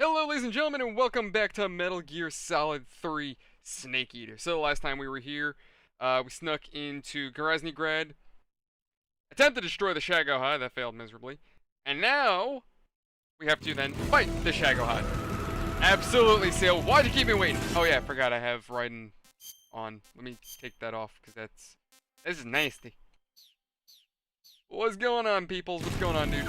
Hello, ladies and gentlemen, and welcome back to Metal Gear Solid 3 Snake Eater. So, last time we were here, we snuck into Grad, attempted to destroy the Shagohad, that failed miserably, and now we have to then fight the Shagohad. Absolutely, Seal. Why'd you keep me waiting? Oh yeah, I forgot I have Raiden on. Let me take that off, because this is nasty. What's going on, people? What's going on, dude?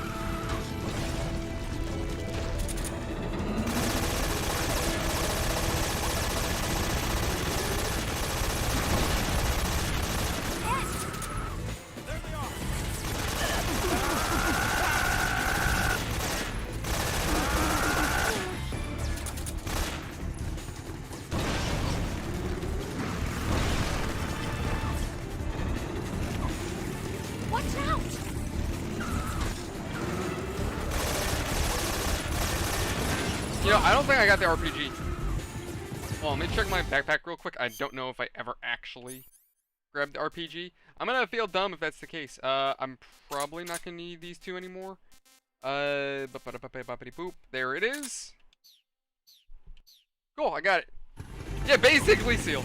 You know, I don't think I got the RPG. Well, let me check my backpack real quick. I don't know if I ever actually grabbed the RPG. I'm gonna feel dumb if that's the case. I'm probably not gonna need these two anymore. Boop. There it is. Cool, I got it. Yeah, basically sealed.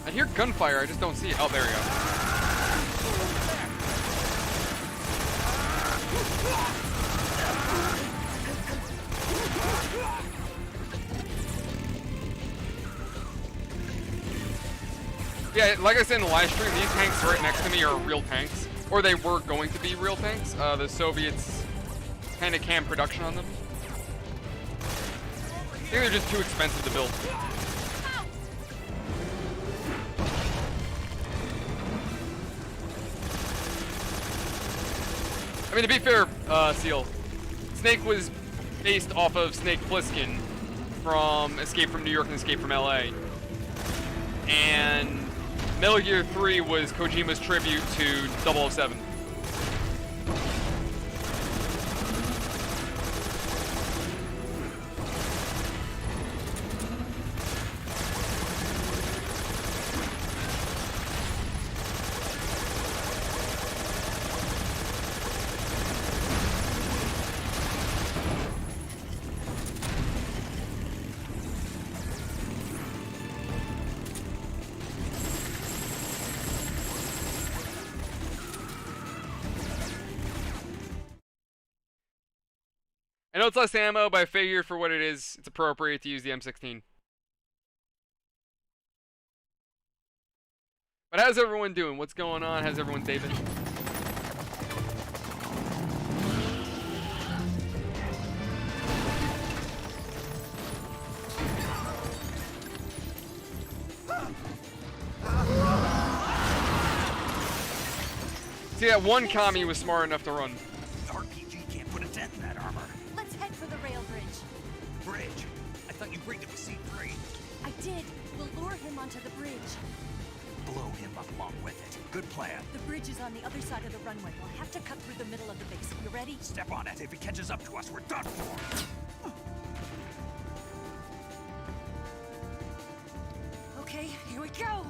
I hear gunfire, I just don't see it. Oh, there we go. Yeah, like I said in the live stream, these tanks right next to me are real tanks. Or they were going to be real tanks. The Soviets kind of canned production on them. I think they're just too expensive to build. I mean, to be fair, Seal, Snake was based off of Snake Plissken from Escape from New York and Escape from LA. And Metal Gear 3 was Kojima's tribute to 007. I know it's less ammo, but I figure for what it is, it's appropriate to use the M16. But how's everyone doing? What's going on? How's everyone, David? See, that one commie was smart enough to run. Bridge? I thought you agreed with C3. I did. We'll lure him onto the bridge. Blow him up along with it. Good plan. The bridge is on the other side of the runway. We'll have to cut through the middle of the base. You ready? Step on it. If he catches up to us, we're done for. Okay, here we go.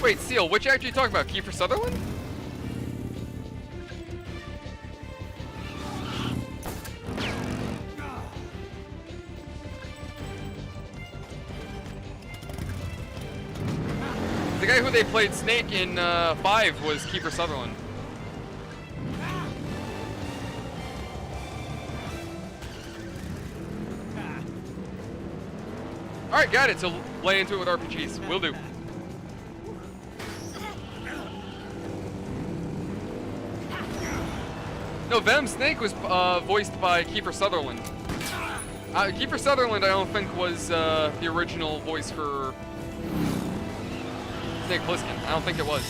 Wait, Seal, which actor are you talking about? Kiefer Sutherland? The guy who they played Snake in 5 was Kiefer Sutherland. Alright, got it. So lay into it with RPGs. Will do. No, Venom Snake was voiced by Kiefer Sutherland. Kiefer Sutherland, I don't think, was the original voice for Snake Plissken. I don't think it was.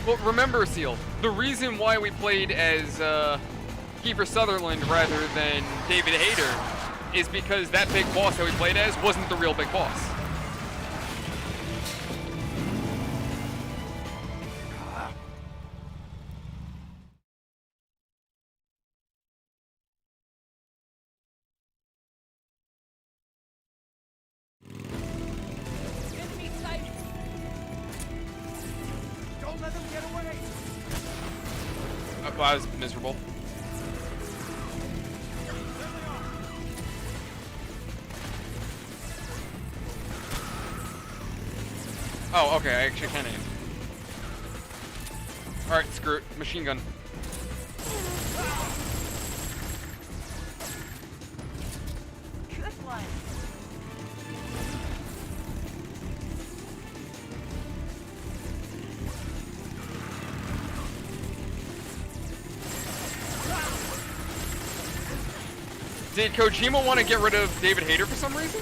Well, remember, Seal, the reason why we played as Kiefer Sutherland rather than David Hayter is because that big boss that we played as wasn't the real big boss. Enemy sight. Don't let them get away! Oh, I was miserable. Oh, okay, I actually can aim. Alright, screw it. Machine gun. Good one. Did Kojima want to get rid of David Hayter for some reason?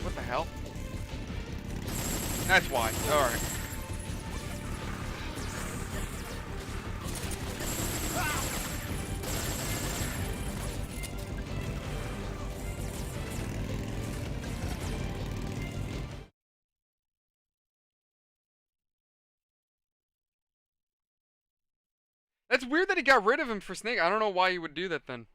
What the hell? That's why. Alright. That's weird that he got rid of him for Snake. I don't know why he would do that then.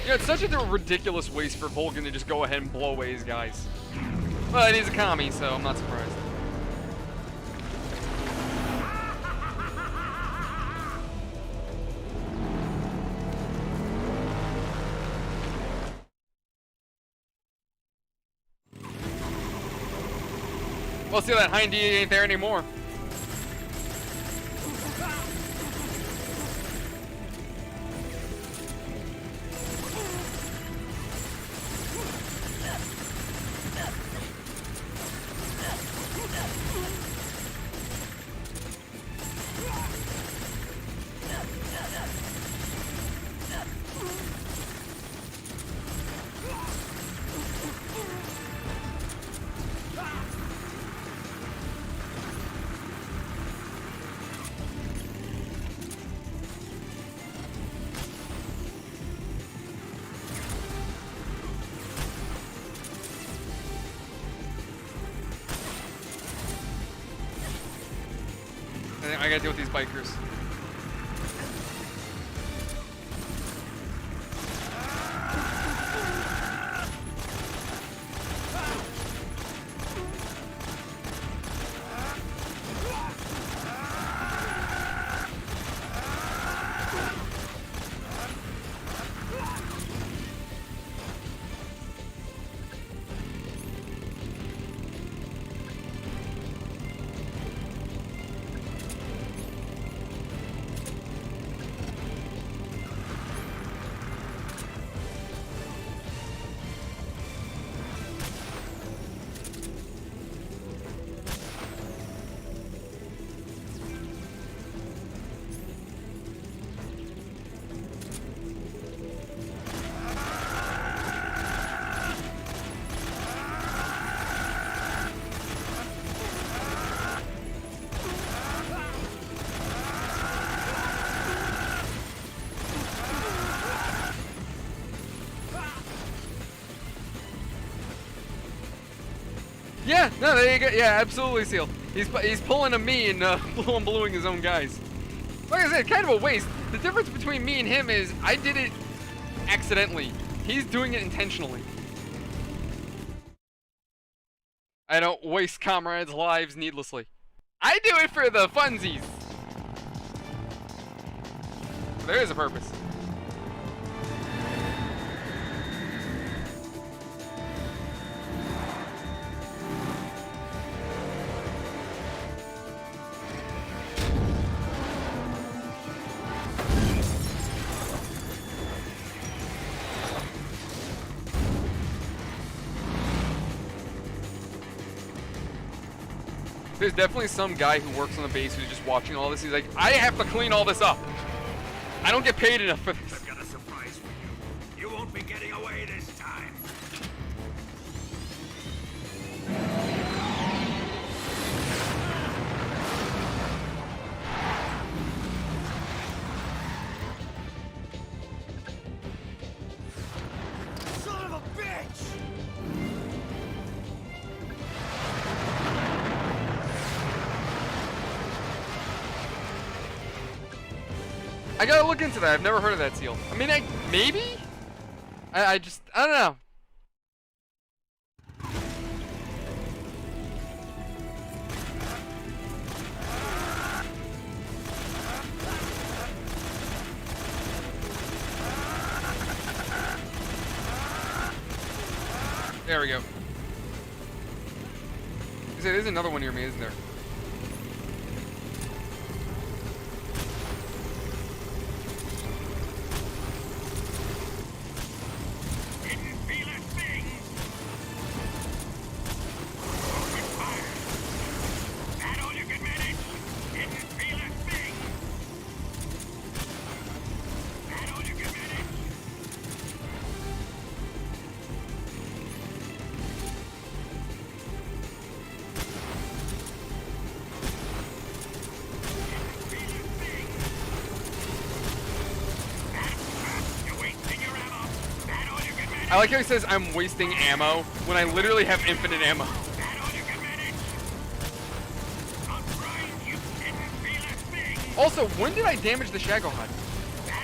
Yeah, it's such a ridiculous waste for Volgin to just go ahead and blow away his guys. Well, he's a commie, so I'm not surprised. Well, see, that hind D ain't there anymore. I gotta deal with these bikers. Yeah, no, there you go. Yeah, absolutely, Seal. He's pulling a me and bluing his own guys. Like I said, kind of a waste. The difference between me and him is I did it accidentally. He's doing it intentionally. I don't waste comrades' lives needlessly. I do it for the funsies. There is a purpose. There's definitely some guy who works on the base who's just watching all this. He's like, I have to clean all this up. I don't get paid enough for this. I've got a surprise for you. You won't be getting away this time. Son of a bitch! I gotta look into that. I've never heard of that seal. I mean, maybe? I don't know. There we go. There's another one near me, isn't there? I like how he says I'm wasting ammo when I literally have infinite ammo. Also, when did I damage the Shagohad?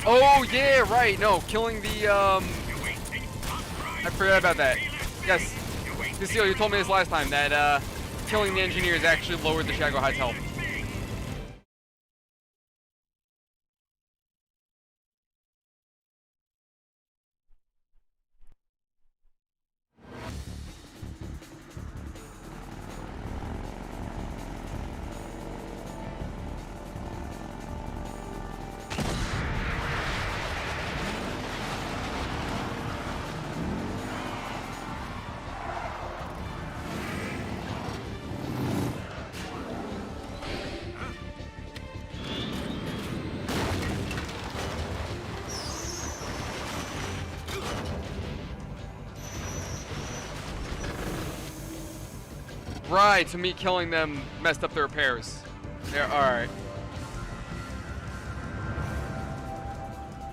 Oh yeah, right. No, killing the I forgot about that. Yes, Cecile, you told me this last time that killing the engineers actually lowered the Shagohad's health. Right, so me killing them messed up the repairs. Yeah, alright.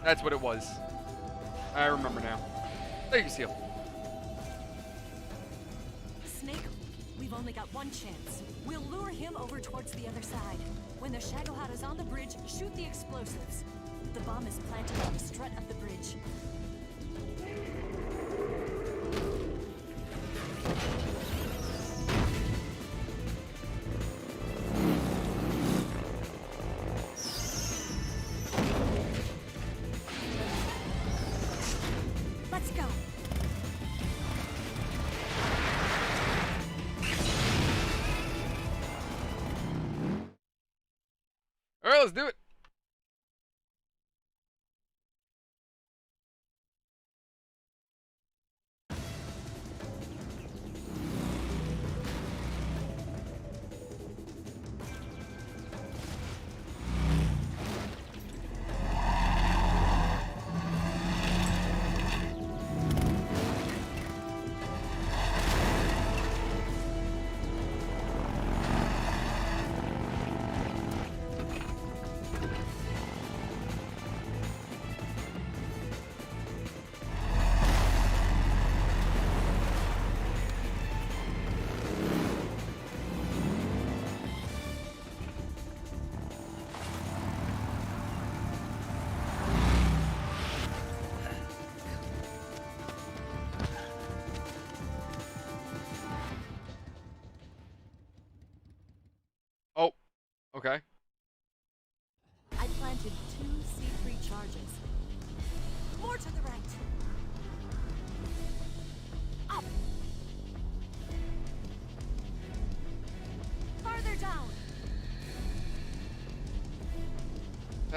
That's what it was. I remember now. Thank you, Seal. Snake, we've only got one chance. We'll lure him over towards the other side. When the Shagohad is on the bridge, shoot the explosives. The bomb is planted on the strut of the bridge. Let's go. All right, let's do it.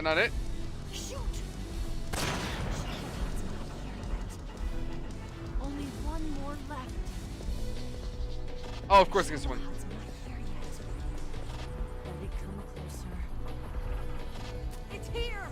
that not it? Shoot! Only one more left. Oh, of course, this one. Shagohad's not there yet. Let it come closer. It's here!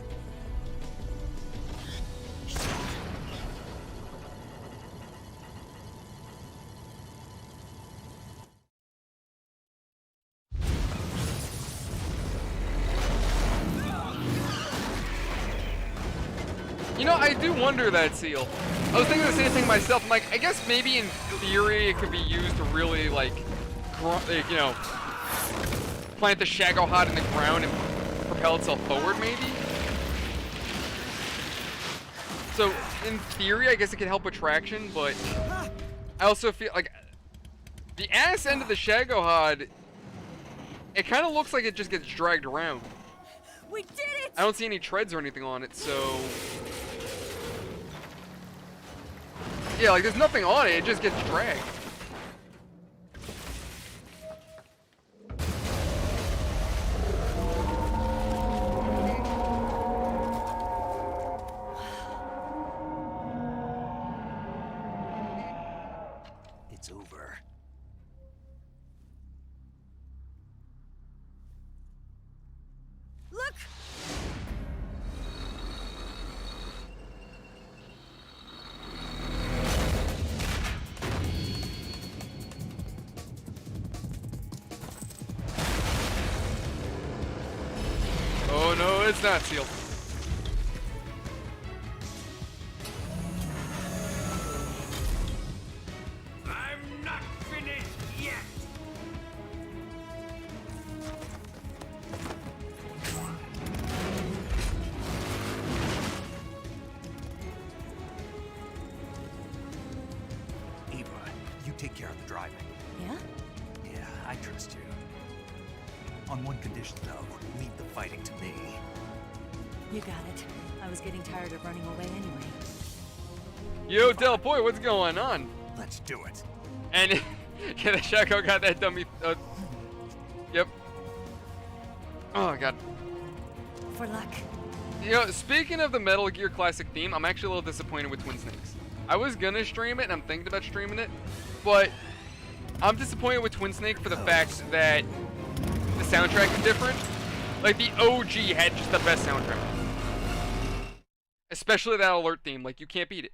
You know, I do wonder that seal. I was thinking the same thing myself. I'm like, I guess maybe in theory it could be used to really like you know, plant the Shagohad in the ground and propel itself forward, maybe. So in theory, I guess it could help with traction, but I also feel like the ass end of the Shagohad, it kind of looks like it just gets dragged around. We did it! I don't see any treads or anything on it, so yeah, like there's nothing on it, it just gets dragged. It's over. Look! Oh no, it's not sealed. I'm not finished yet. Eva, you take care of the driving. Yeah? Yeah, I trust you. On one condition, though, leave the fighting to me. You got it. I was getting tired of running away anyway. Yo, Del Boy, what's going on? Let's do it. And yeah, the Shaco got that dummy. Yep. Oh god. For luck. You know, speaking of the Metal Gear Classic theme, I'm actually a little disappointed with Twin Snakes. I was gonna stream it, and I'm thinking about streaming it, but I'm disappointed with Twin Snake for the fact that the soundtrack is different. Like, the OG had just the best soundtrack. Especially that alert theme, like, you can't beat it.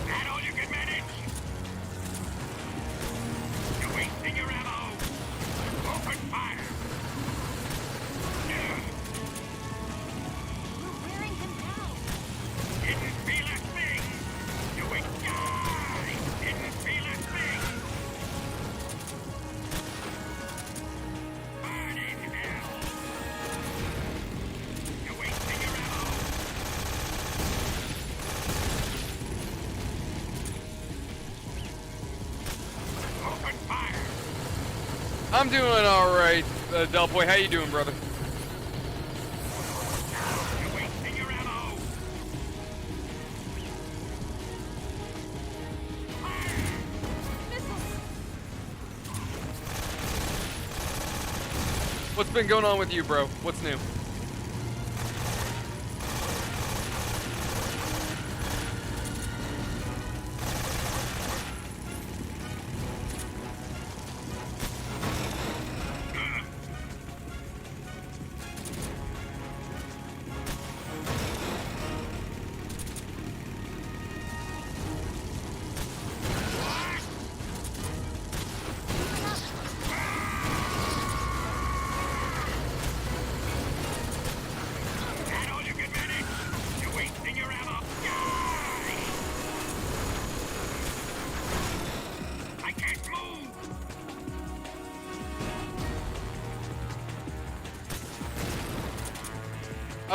That all you can manage? You're wasting your ammo. Open fire. We're wearing him down. Didn't feel a thing. You ain't die. Didn't feel a thing. Burn in hell. You're wasting your ammo. Open fire. I'm doing alright, Del Boy. How you doing, brother? You're wasting your ammo. Missiles! What's been going on with you, bro? What's new?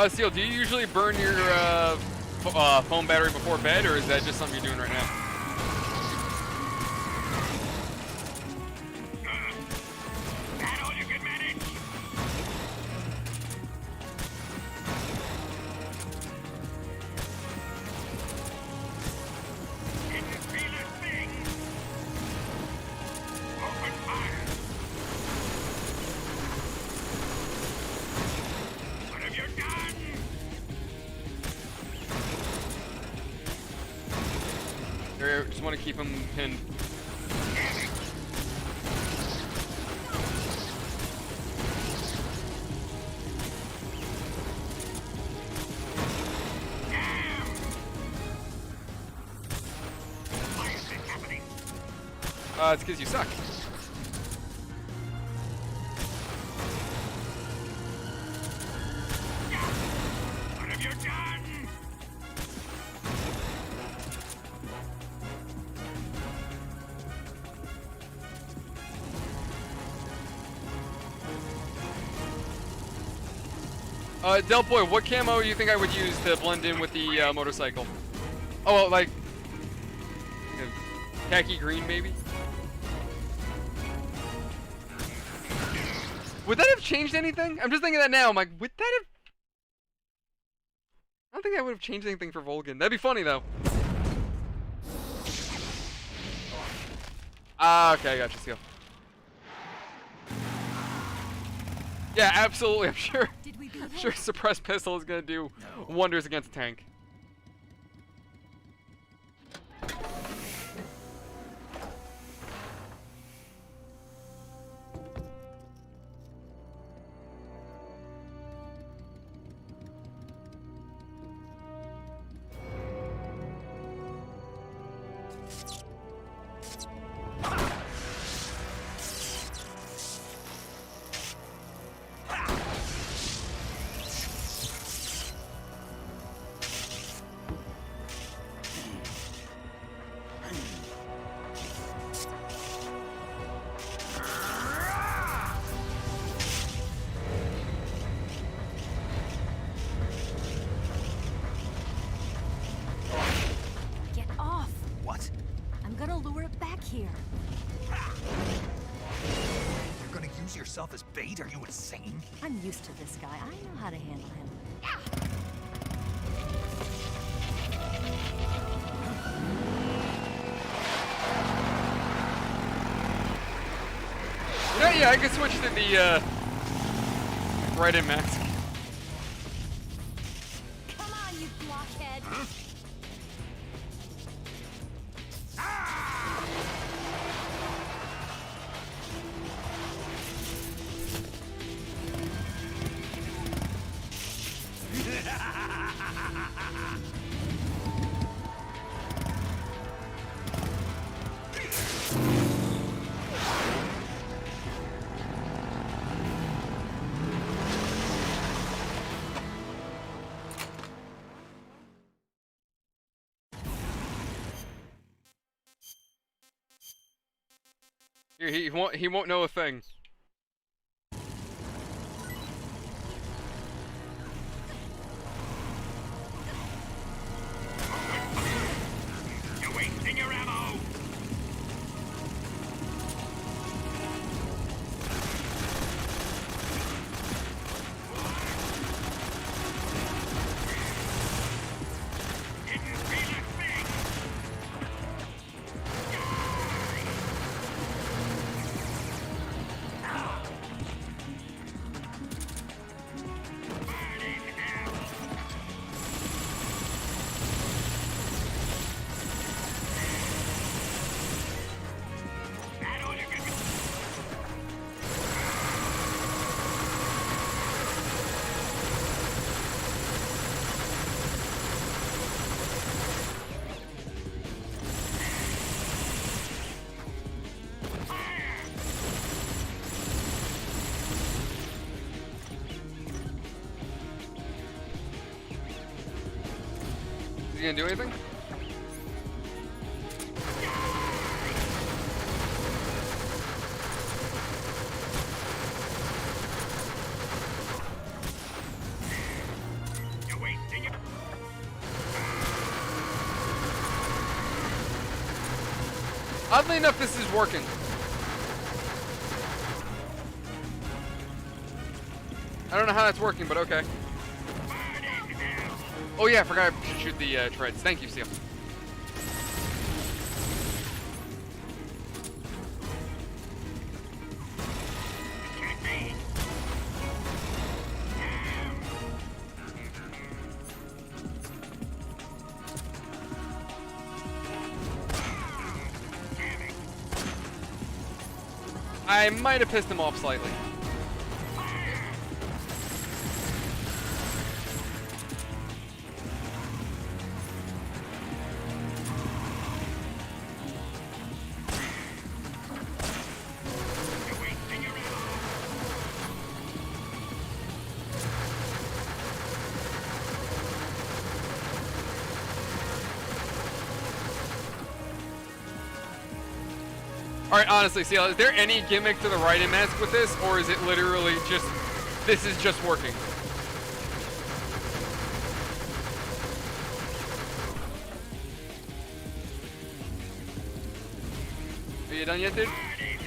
Seal, do you usually burn your phone battery before bed, or is that just something you're doing right now? That all you can manage? Didn't feel a thing. Open fire. What have you done? Or just want to keep him pinned. Damn it. Damn! Why is this happening? It's because you suck. What have you done? Del Boy, what camo do you think I would use to blend in with the motorcycle? Oh, well, like khaki green, maybe. Would that have changed anything? I'm just thinking that now. I'm like, would that have? I don't think that would have changed anything for Volgin. That'd be funny though. Ah, okay, I got you, Seal. Yeah, absolutely. I'm sure. Did we beat I'm him? sure suppressed pistol is gonna do wonders against a tank. Get off! What? I'm gonna lure it back here. You're gonna use yourself as bait? Are you insane? I'm used to this guy. I know how to handle him. Yeah, I could switch to the right-in mask. Come on, you blockhead! Here, he won't know a thing. You're wasting your ammo. Didn't feel a thing. Burn in hell. That all you can do? Is he gonna do anything? Oddly enough, this is working. I don't know how that's working, but okay. Oh yeah, I forgot I should shoot the treads. Thank you, Seal. I might have pissed him off slightly. Alright, honestly, Seal, is there any gimmick to the Raiden mask with this, or is it literally just, this is just working? Are you done yet, dude?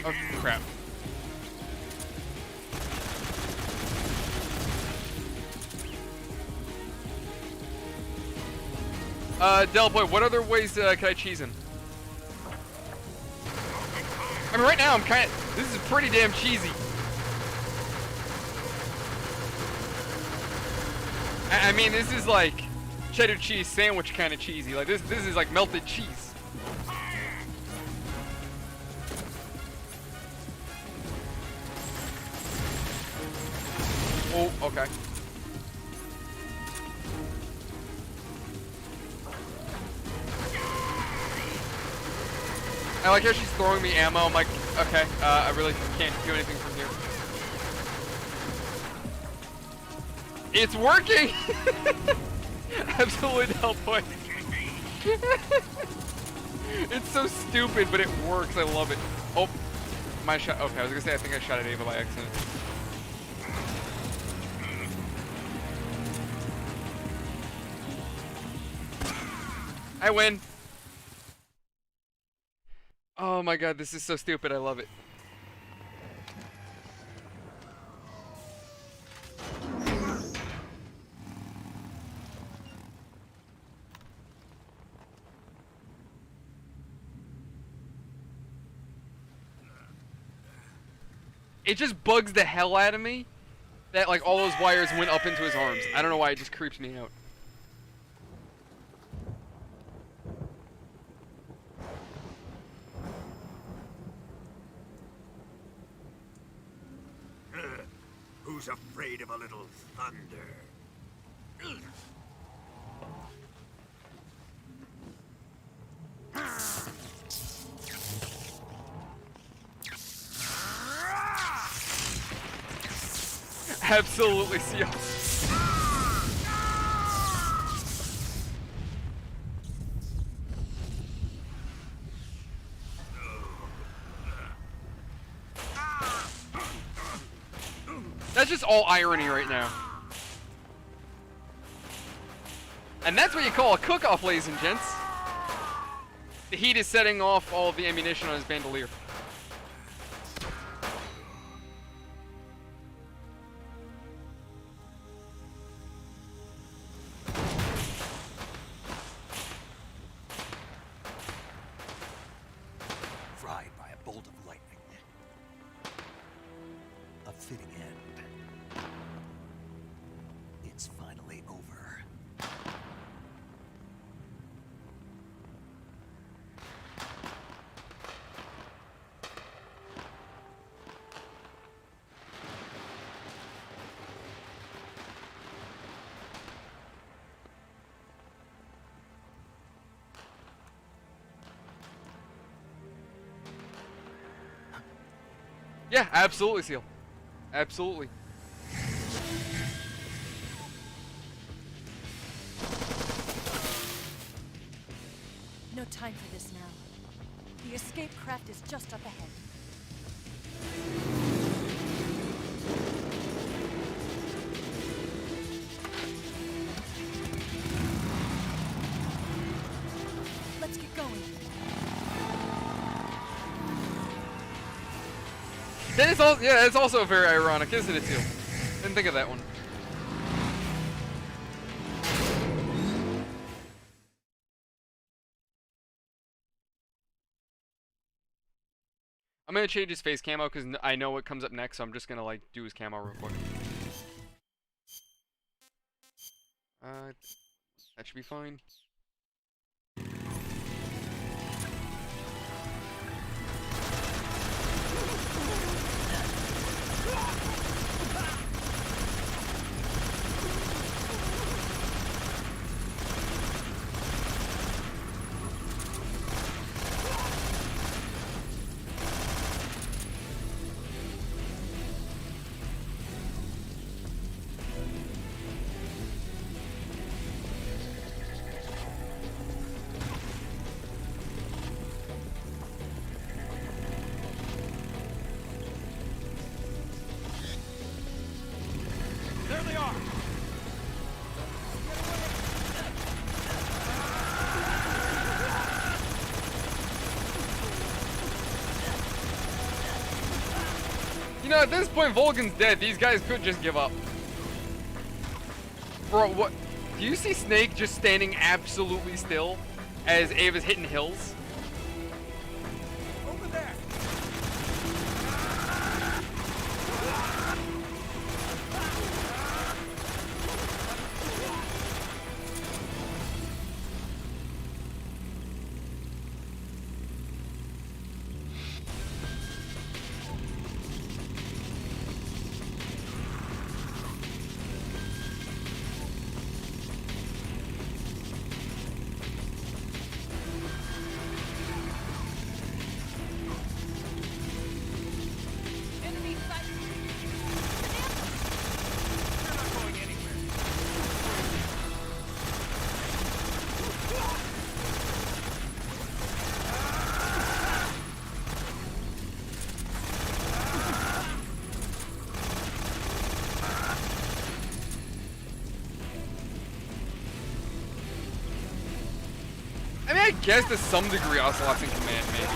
Oh, crap. Delboy, what other ways can I cheese him? I mean, right now I'm kind of, this is pretty damn cheesy. I mean, this is like cheddar cheese sandwich kind of cheesy. Like this is like melted cheese. Oh, okay. I like how she's throwing me ammo. I'm like, okay, I really can't do anything from here. It's working! Absolutely no point. It's so stupid, but it works. I love it. Oh, my shot. Okay, I was gonna say I think I shot at Ava by accident. I win. Oh my god, this is so stupid. I love it. It just bugs the hell out of me that like all those wires went up into his arms. I don't know why, it just creeps me out. Who's afraid of a little thunder? Absolutely, Seal. That's just all irony right now. And that's what you call a cook-off, ladies and gents. The heat is setting off all of the ammunition on his bandolier. Fried by a bolt of lightning. A fitting end. It's finally over. Yeah, absolutely, Seal. Absolutely. No time for this now. The escape craft is just up ahead. Let's get going. That is also, yeah, it's also very ironic, isn't it, too? Didn't think of that one. I'm gonna change his face camo because I know what comes up next, so I'm just gonna like do his camo real quick. That should be fine. There they are! You know, at this point, Volgin's dead. These guys could just give up. Bro, what? Do you see Snake just standing absolutely still as Ava's hitting hills? Over there! Enemy sight. You're not going anywhere. I mean, I guess to some degree Ocelot's in command, maybe.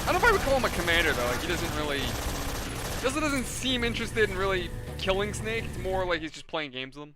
I don't know if I would call him a commander, though. Like, he doesn't really... doesn't seem interested in really killing Snake. It's more like he's just playing games with him.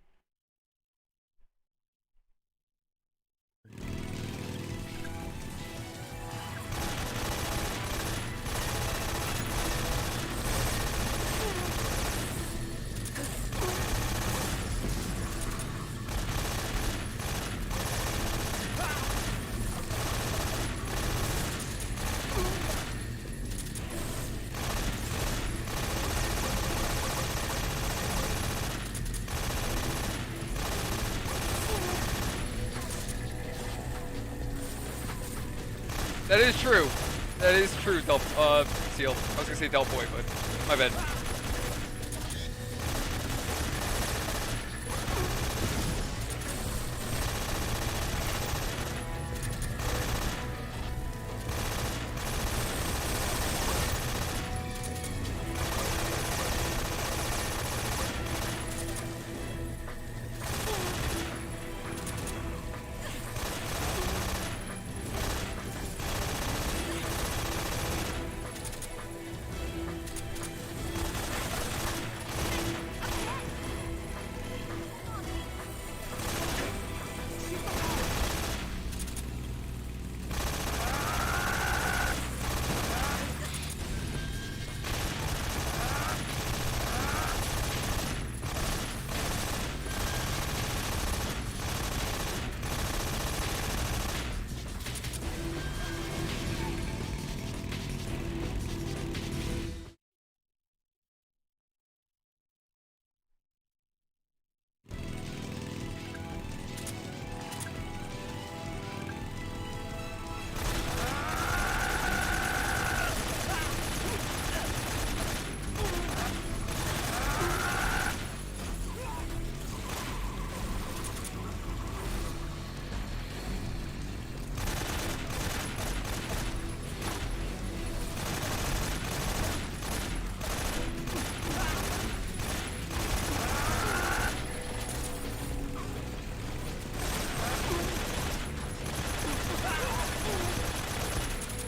That is true. That is true, Seal. I was gonna say Del Boy, but my bad.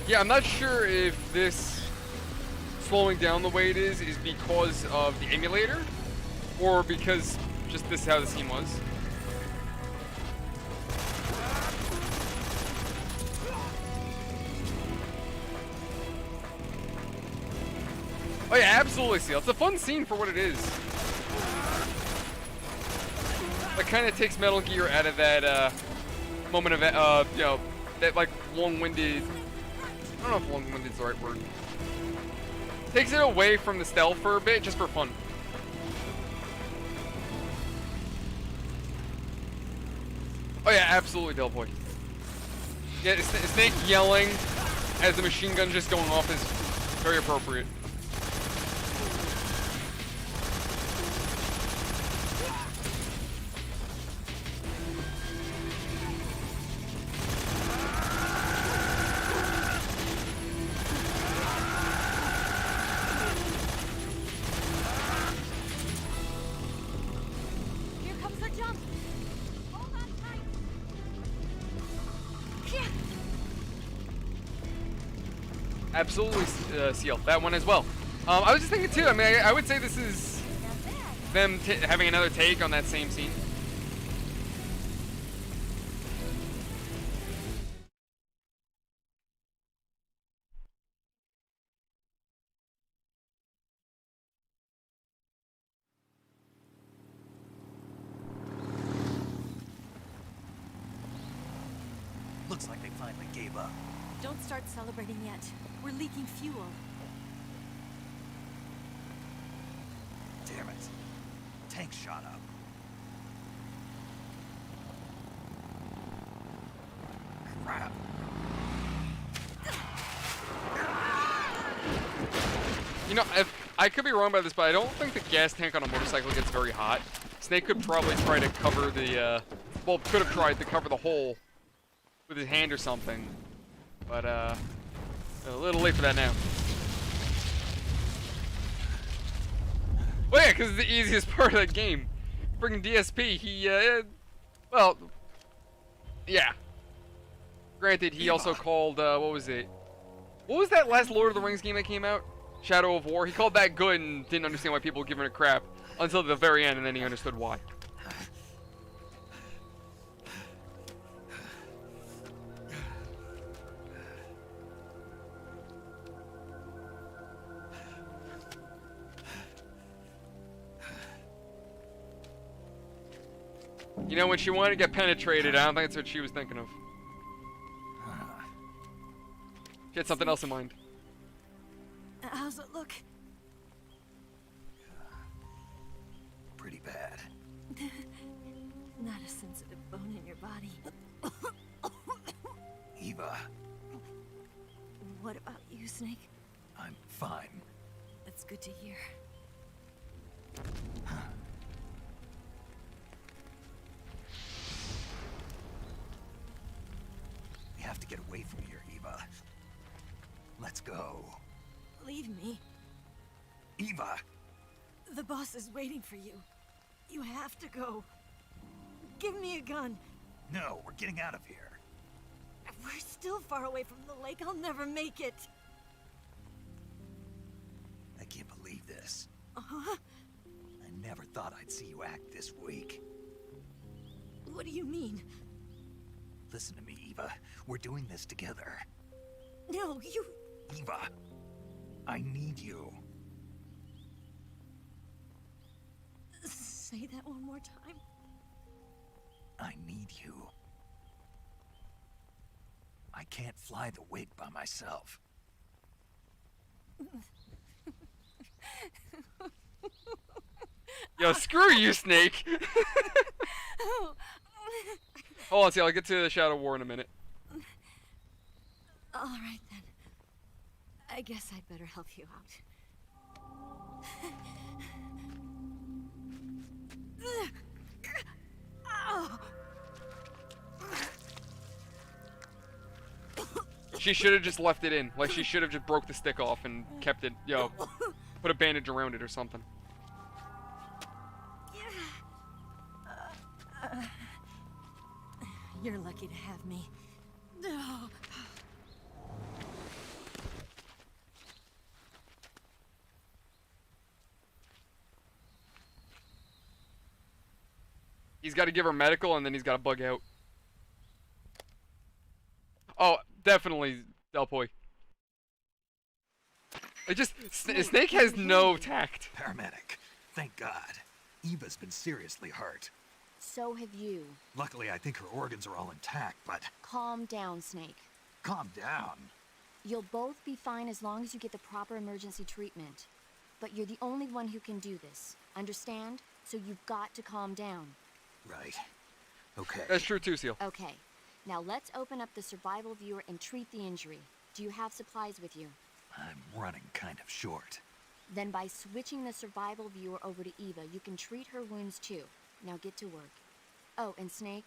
Yeah, I'm not sure if this slowing down the way it is because of the emulator, or because just this is how the scene was. Oh yeah, absolutely, Seal. It's a fun scene for what it is. It kind of takes Metal Gear out of that moment of, you know, that like long-winded. I don't know if long-winded is the right word. Takes it away from the stealth for a bit, just for fun. Oh yeah, absolutely, Del Boy. Yeah, Snake yelling as the machine gun's just going off is very appropriate. Here comes the jump. Hold on tight. Yeah. Absolutely, Seal. That one as well. I was just thinking too. I mean, I would say this is them having another take on that same scene. Looks like they finally gave up. Don't start celebrating yet. We're leaking fuel. Damn it. Tank shot up. Crap. You know, I could be wrong about this, but I don't think the gas tank on a motorcycle gets very hot. Snake could probably try to cover the, well, could have tried to cover the hole with his hand or something. But, a little late for that now. Well, yeah, because it's the easiest part of the game. Friggin' DSP, he, well, yeah. Granted, he also called, what was it? What was that last Lord of the Rings game that came out? Shadow of War. He called that good and didn't understand why people were giving it crap until the very end, and then he understood why. You know, when she wanted to get penetrated, I don't think that's what she was thinking of. She had something else in mind. How's it look? Pretty bad. Not a sensitive bone in your body. Eva, What about you, Snake? I'm fine. That's good to hear. We have to get away from here, Eva. Let's go. Leave me. Eva! The boss is waiting for you. You have to go. Give me a gun. No, we're getting out of here. We're still far away from the lake. I'll never make it. I can't believe this. Uh-huh. I never thought I'd see you act this weak. What do you mean? Listen to me, Eva. We're doing this together. No, you... Eva, I need you. Say that one more time. I need you. I can't fly the wig by myself. Yo, screw you, Snake! Hold on, see, I'll get to the Shadow War in a minute. All right, then. I guess I'd better help you out. Oh. She should have just left it in. Like, she should have just broke the stick off and kept it, yo, put a bandage around it or something. You're lucky to have me. No. He's got to give her medical, and then he's got to bug out. Oh, definitely Del Boy. It just Snake has no tact. Paramedic. Thank God. Eva's been seriously hurt. So have you. Luckily, I think her organs are all intact, but... Calm down, Snake. Calm down. You'll both be fine as long as you get the proper emergency treatment. But you're the only one who can do this. Understand? So you've got to calm down. Right. Okay. That's true too, Seal. Okay. Now let's open up the survival viewer and treat the injury. Do you have supplies with you? I'm running kind of short. Then by switching the survival viewer over to Eva, you can treat her wounds too. Now get to work. Oh, and Snake,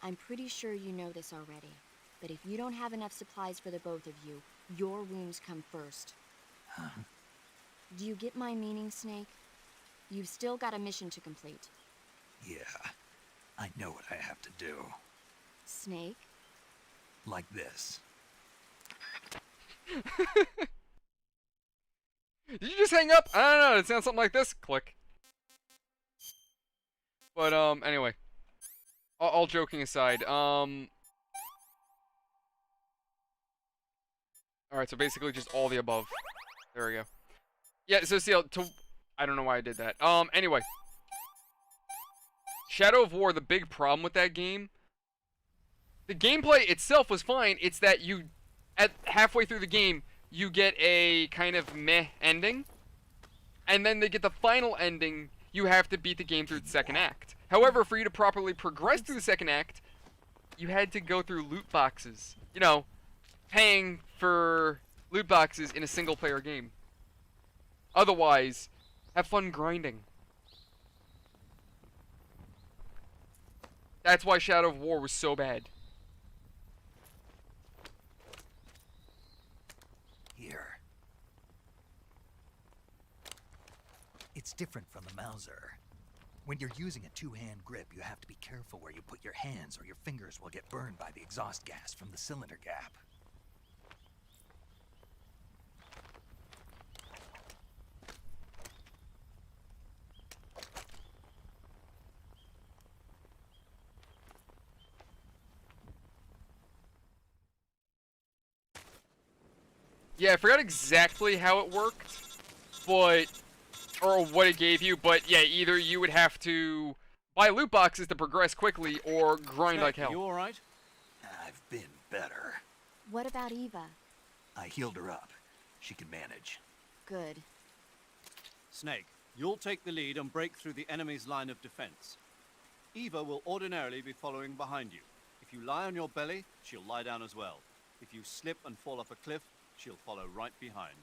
I'm pretty sure you know this already, but if you don't have enough supplies for the both of you, your wounds come first. Huh? Do you get my meaning, Snake? You've still got a mission to complete. Yeah. I know what I have to do. Snake? Like this. Did you just hang up? I don't know. It sounds something like this. Click. But anyway, all joking aside, all right. So basically, just all the above. There we go. Yeah. So see, I don't know why I did that. Anyway, Shadow of War. The big problem with that game. The gameplay itself was fine. It's that at halfway through the game, you get a kind of meh ending. And then they get the final ending, you have to beat the game through the second act. However, for you to properly progress through the second act, you had to go through loot boxes. You know, paying for loot boxes in a single-player game. Otherwise, have fun grinding. That's why Shadow of War was so bad. Here. It's different from the Mauser. When you're using a two-hand grip, you have to be careful where you put your hands or your fingers will get burned by the exhaust gas from the cylinder gap. Yeah, I forgot exactly how it worked, but, or what it gave you, but yeah, either you would have to buy loot boxes to progress quickly, or grind like hell. You alright? I've been better. What about Eva? I healed her up. She can manage. Good. Snake, you'll take the lead and break through the enemy's line of defense. Eva will ordinarily be following behind you. If you lie on your belly, she'll lie down as well. If you slip and fall off a cliff, she'll follow right behind.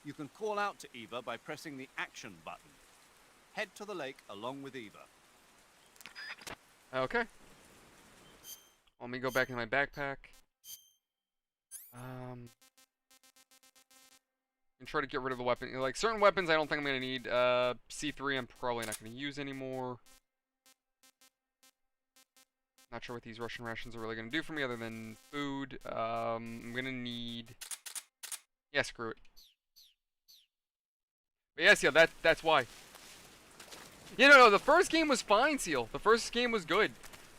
You can call out to Eva by pressing the action button. Head to the lake along with Eva. Okay. Let me go back in my backpack. And try to get rid of the weapon. Like, certain weapons I don't think I'm going to need. C3 I'm probably not going to use anymore. Not sure what these Russian rations are really going to do for me other than food. I'm going to need... Yeah, screw it. But yeah, Seal, that's why. You know, the first game was fine, Seal. The first game was good.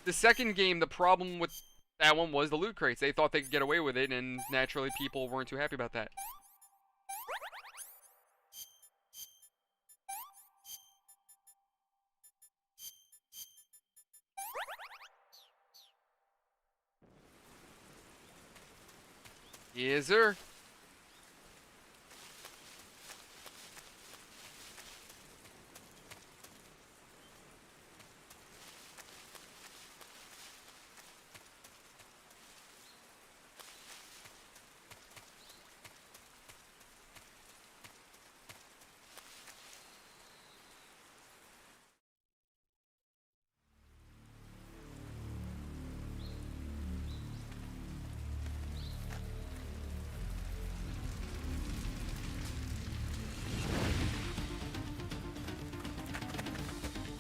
The second game, the problem with that one was the loot crates. They thought they could get away with it, and naturally people weren't too happy about that. Yes, sir.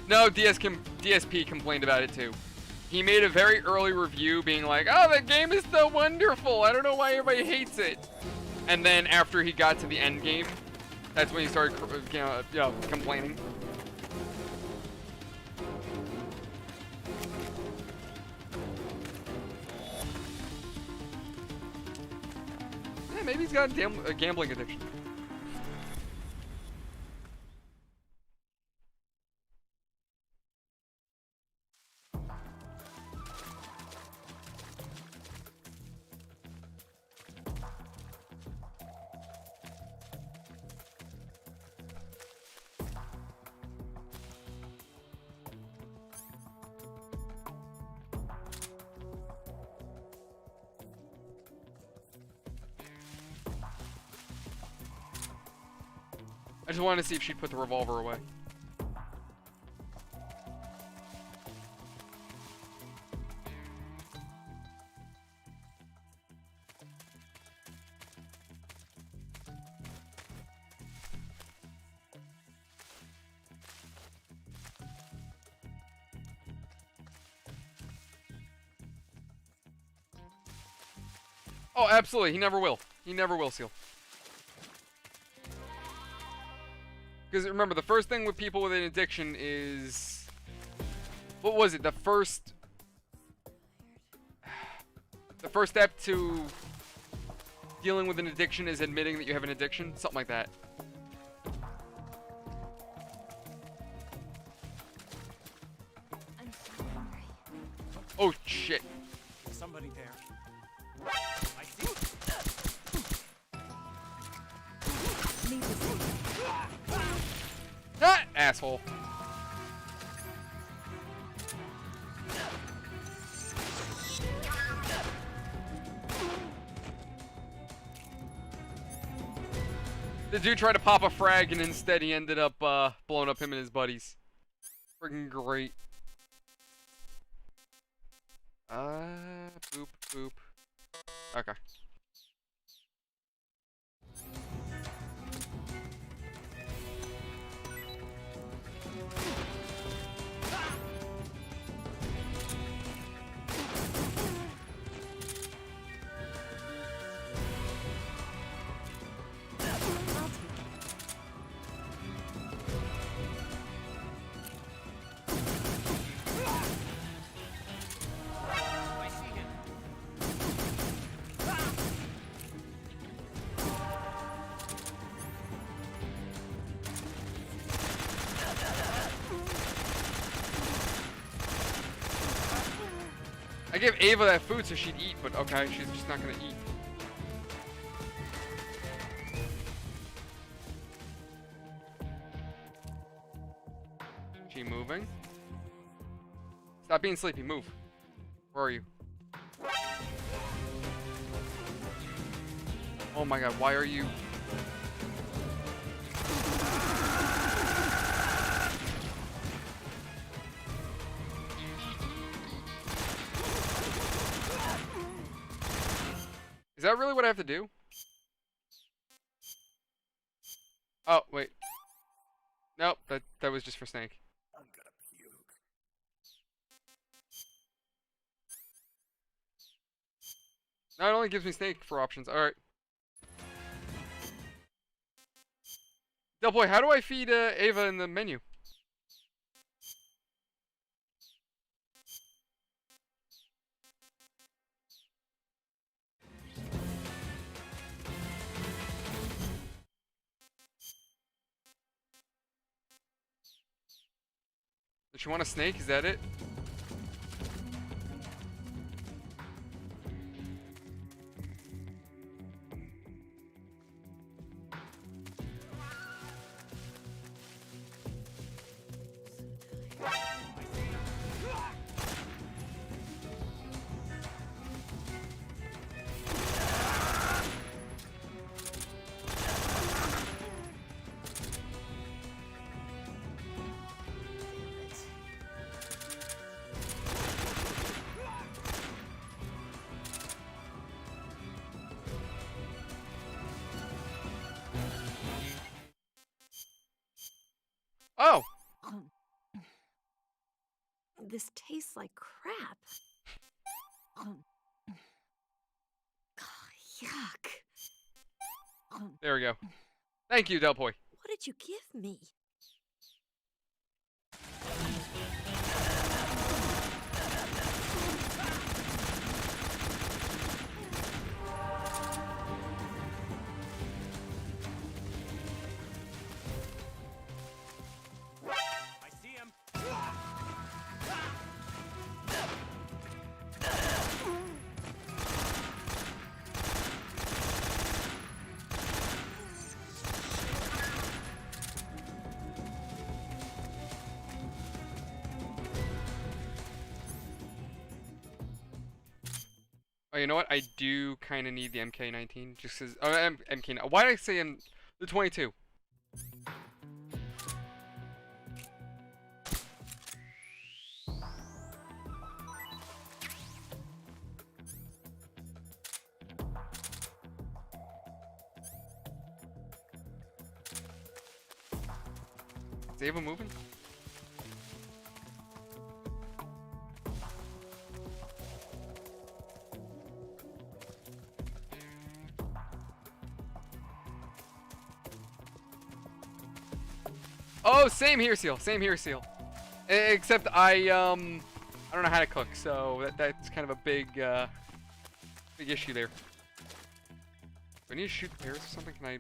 No, DSP complained about it too. He made a very early review being like, oh, the game is so wonderful. I don't know why everybody hates it. And then after he got to the end game, that's when he started complaining. Yeah, maybe he's got a gambling addiction. I just wanted to see if she'd put the revolver away. Oh, absolutely. He never will. He never will, Seal. Because remember, the first thing with people with an addiction is... What was it? The first step to dealing with an addiction is admitting that you have an addiction? Something like that. I'm so hungry. Oh, shit. Somebody there. I see. Leave this in. Ah, asshole. The dude tried to pop a frag and instead he ended up blowing up him and his buddies. Friggin' great. Boop, boop. Okay. I'll take it. I see him. I gave Ava that food so she'd eat, but okay, she's just not gonna eat. She moving? Stop being sleepy, move. Where are you? Oh my god, why are you... Is that really what I have to do? Oh, wait. Nope, that was just for Snake. I'm gonna puke. No, it only gives me Snake for options. Alright. Del Boy, how do I feed Ava in the menu? Does she want a snake? Is that it? Oh! This tastes like crap. Yuck. There we go. Thank you, Del Boy. What did you give me? Oh, you know what? I do kind of need the MK19 just because. Oh, MK. Why did I say the 22? Is Ava moving? Oh, same here, Seal. Same here, Seal. Except I don't know how to cook, so that's kind of a big issue there. Do I need to shoot the pears or something? Can I?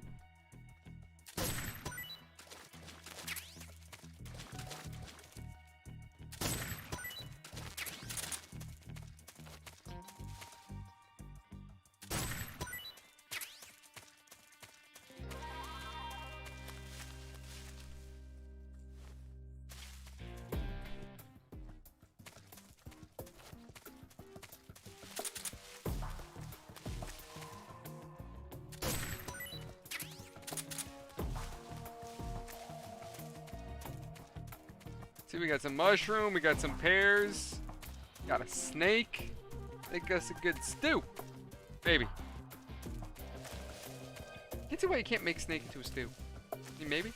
See, we got some mushroom, we got some pears, got a snake. Make us a good stew, baby. Can't see why you can't make snake into a stew. Maybe.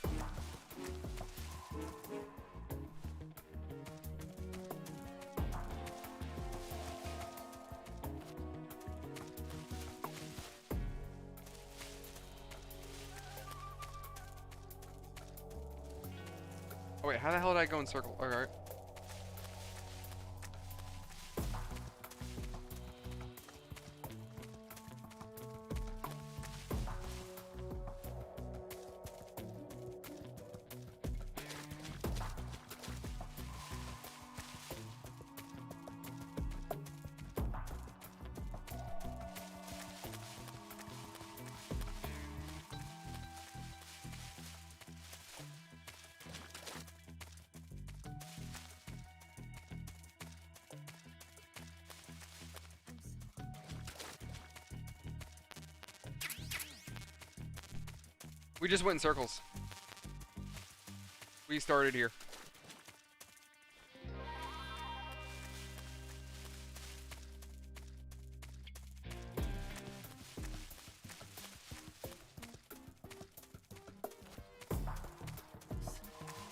Oh wait, how the hell did I go in circle? Alright. We just went in circles. We started here.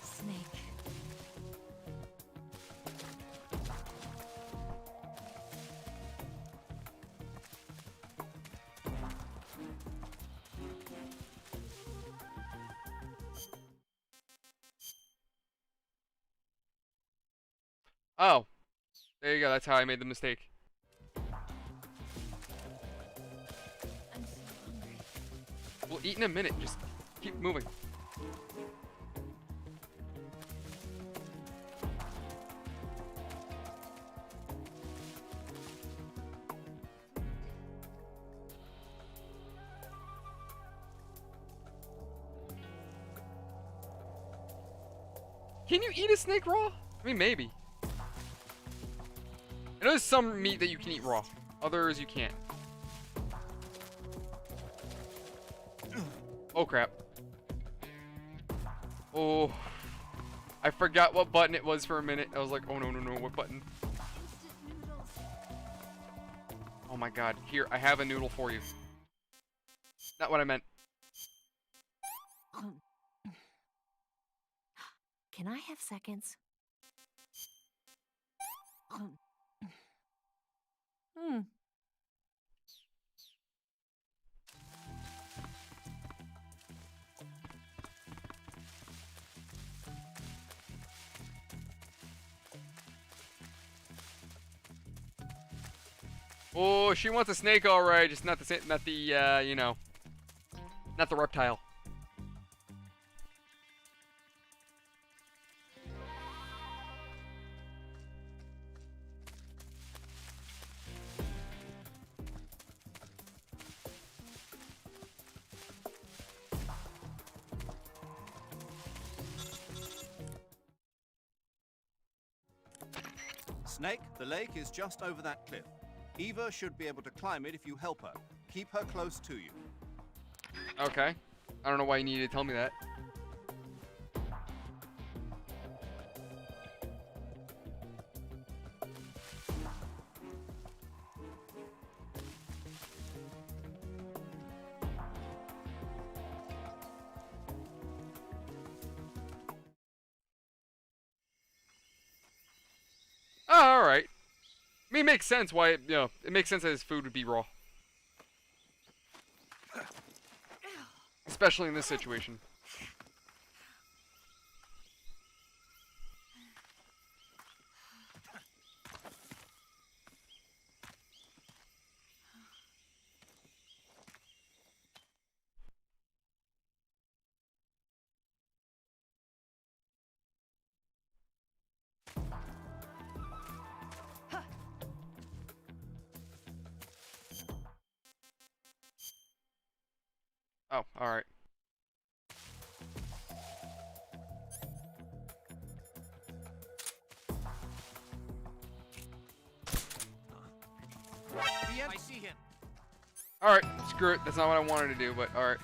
Snake. Oh. There you go, that's how I made the mistake. I'm so hungry. We'll eat in a minute, just keep moving. Can you eat a snake raw? I mean, maybe. I know there's some meat that you can eat raw. Others you can't. Oh, crap. Oh. I forgot what button it was for a minute. I was like, oh, no, no, no. What button? Instant noodles. Oh, my God. Here, I have a noodle for you. Not what I meant. Can I have seconds? Oh, she wants a snake, all right. Just not the, you know, not the reptile. Snake, the lake is just over that cliff. Eva should be able to climb it if you help her. Keep her close to you. Okay. I don't know why you needed to tell me that. Oh, alright. I mean, it makes sense why, it makes sense that his food would be raw. Especially in this situation. Oh, alright. I see him. Alright, screw it. That's not what I wanted to do, but alright.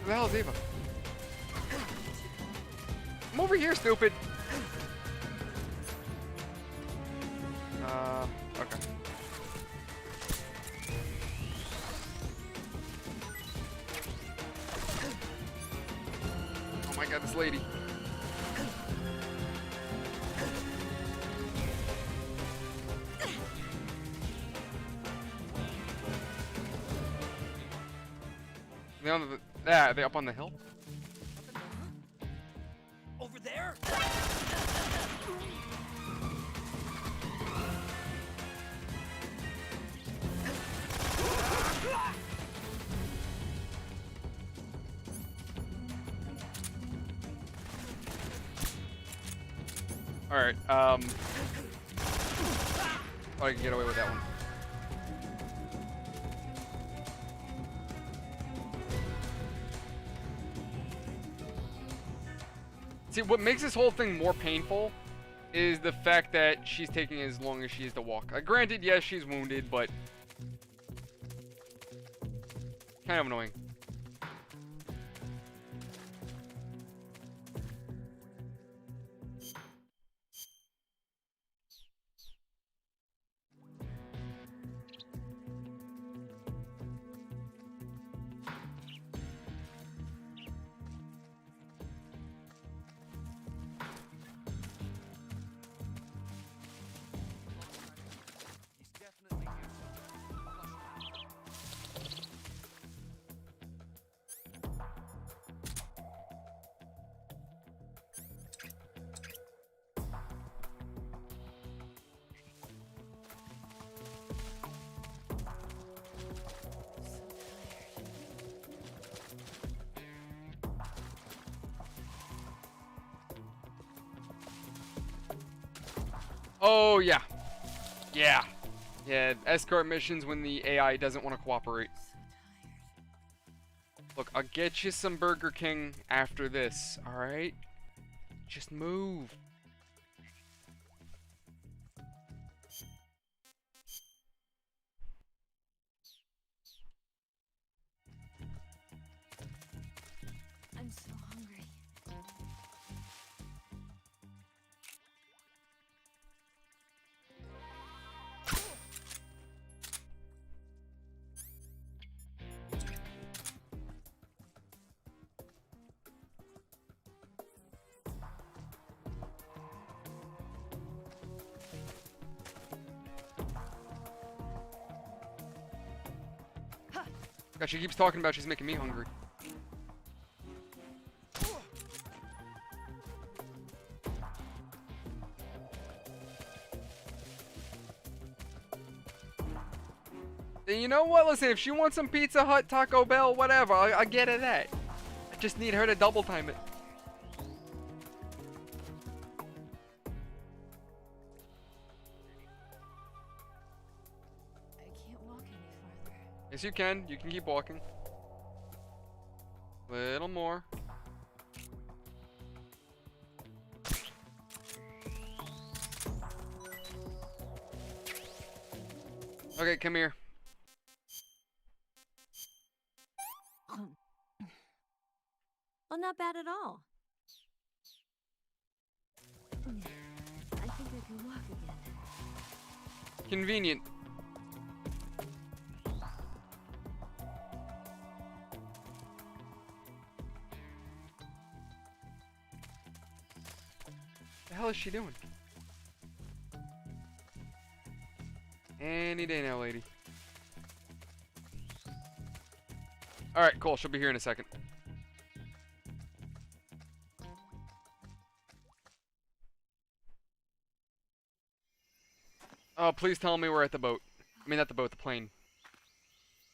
Where the hell is Eva? I'm over here, stupid. Okay. Oh my god, this lady. They on the are they up on the hill? Over there? Alright, oh, I can get away with that one. See, what makes this whole thing more painful is the fact that she's taking as long as she is to walk. Granted, yes, she's wounded, but kind of annoying. He's definitely here somewhere. Oh, yeah. Yeah. Yeah, escort missions when the AI doesn't want to cooperate. Look, I'll get you some Burger King after this, alright? Just move. I'm so hungry. God, she keeps talking about she's making me hungry. You know what? Listen, if she wants some Pizza Hut, Taco Bell, whatever, I get it that. I just need her to double time it. I can't walk any farther. Yes, you can. You can keep walking. Little more. Okay, come here. Well, not bad at all. I think I can walk again. Convenient. The hell is she doing? Any day now, lady. Alright, cool. She'll be here in a second. Oh, please tell me we're at the boat. I mean, not the boat, the plane.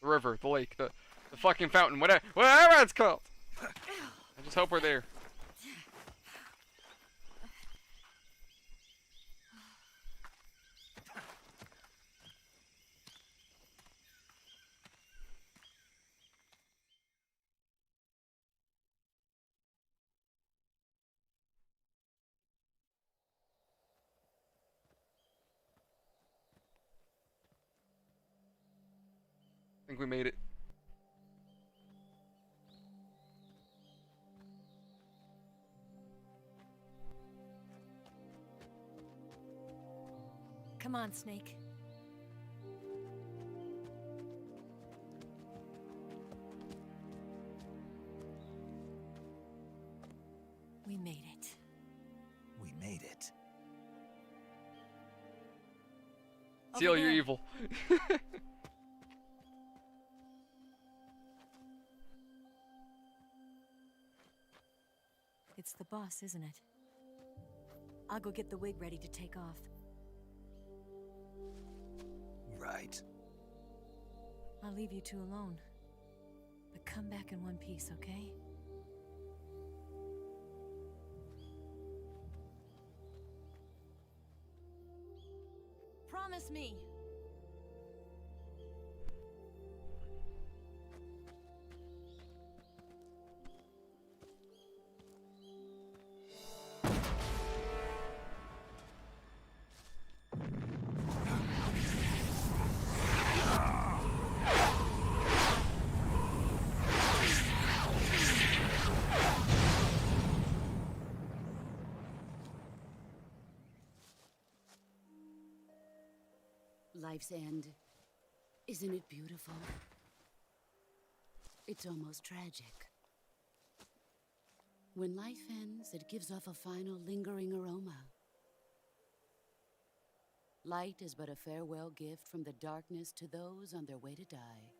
The river, the lake, the fucking fountain, whatever it's called. I just hope we're there. I think we made it. Come on, Snake. We made it. We made it. Seal, Over you're there. evil. It's the boss, isn't it? I'll go get the wig ready to take off. Right. I'll leave you two alone. But come back in one piece, okay? Promise me! Life's end. Isn't it beautiful? It's almost tragic. When life ends, it gives off a final lingering aroma. Light is but a farewell gift from the darkness to those on their way to die.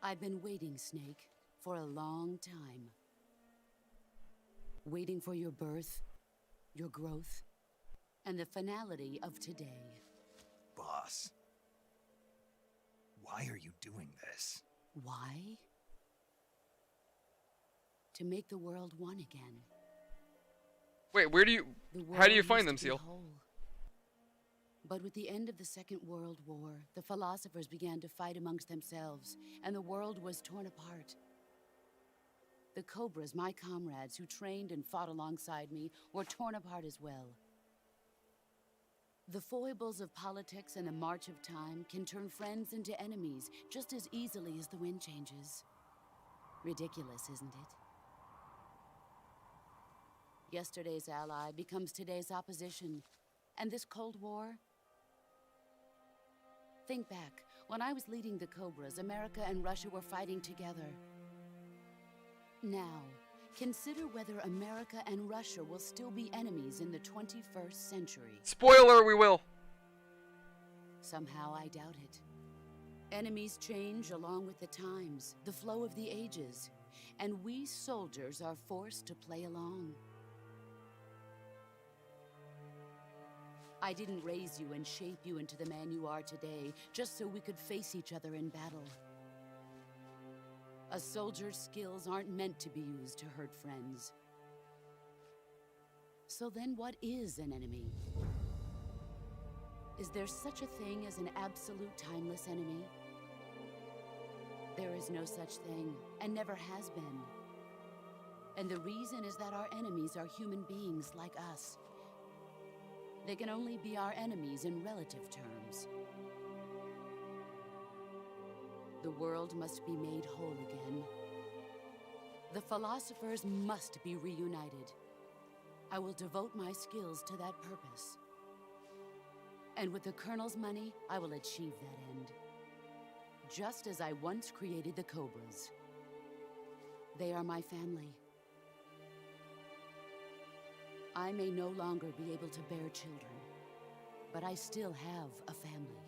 I've been waiting, Snake, for a long time. Waiting for your birth, your growth, and the finality of today. Boss. Why are you doing this? Why? To make the world one again. Wait, where do you... The How do you world find used them, to be Seal? whole. But with the end of the Second World War, the philosophers began to fight amongst themselves, and the world was torn apart. The Cobras, my comrades who trained and fought alongside me, were torn apart as well. The foibles of politics and the march of time can turn friends into enemies just as easily as the wind changes. Ridiculous, isn't it? Yesterday's ally becomes today's opposition. And this Cold War? Think back. When I was leading the Cobras, America and Russia were fighting together. Now, consider whether America and Russia will still be enemies in the 21st century. Spoiler, we will. Somehow I doubt it. Enemies change along with the times, the flow of the ages, and we soldiers are forced to play along. I didn't raise you and shape you into the man you are today just so we could face each other in battle. A soldier's skills aren't meant to be used to hurt friends. So then what is an enemy? Is there such a thing as an absolute timeless enemy? There is no such thing, and never has been. And the reason is that our enemies are human beings like us. They can only be our enemies in relative terms. The world must be made whole again. The philosophers must be reunited. I will devote my skills to that purpose. And with the Colonel's money, I will achieve that end. Just as I once created the Cobras. They are my family. I may no longer be able to bear children, but I still have a family.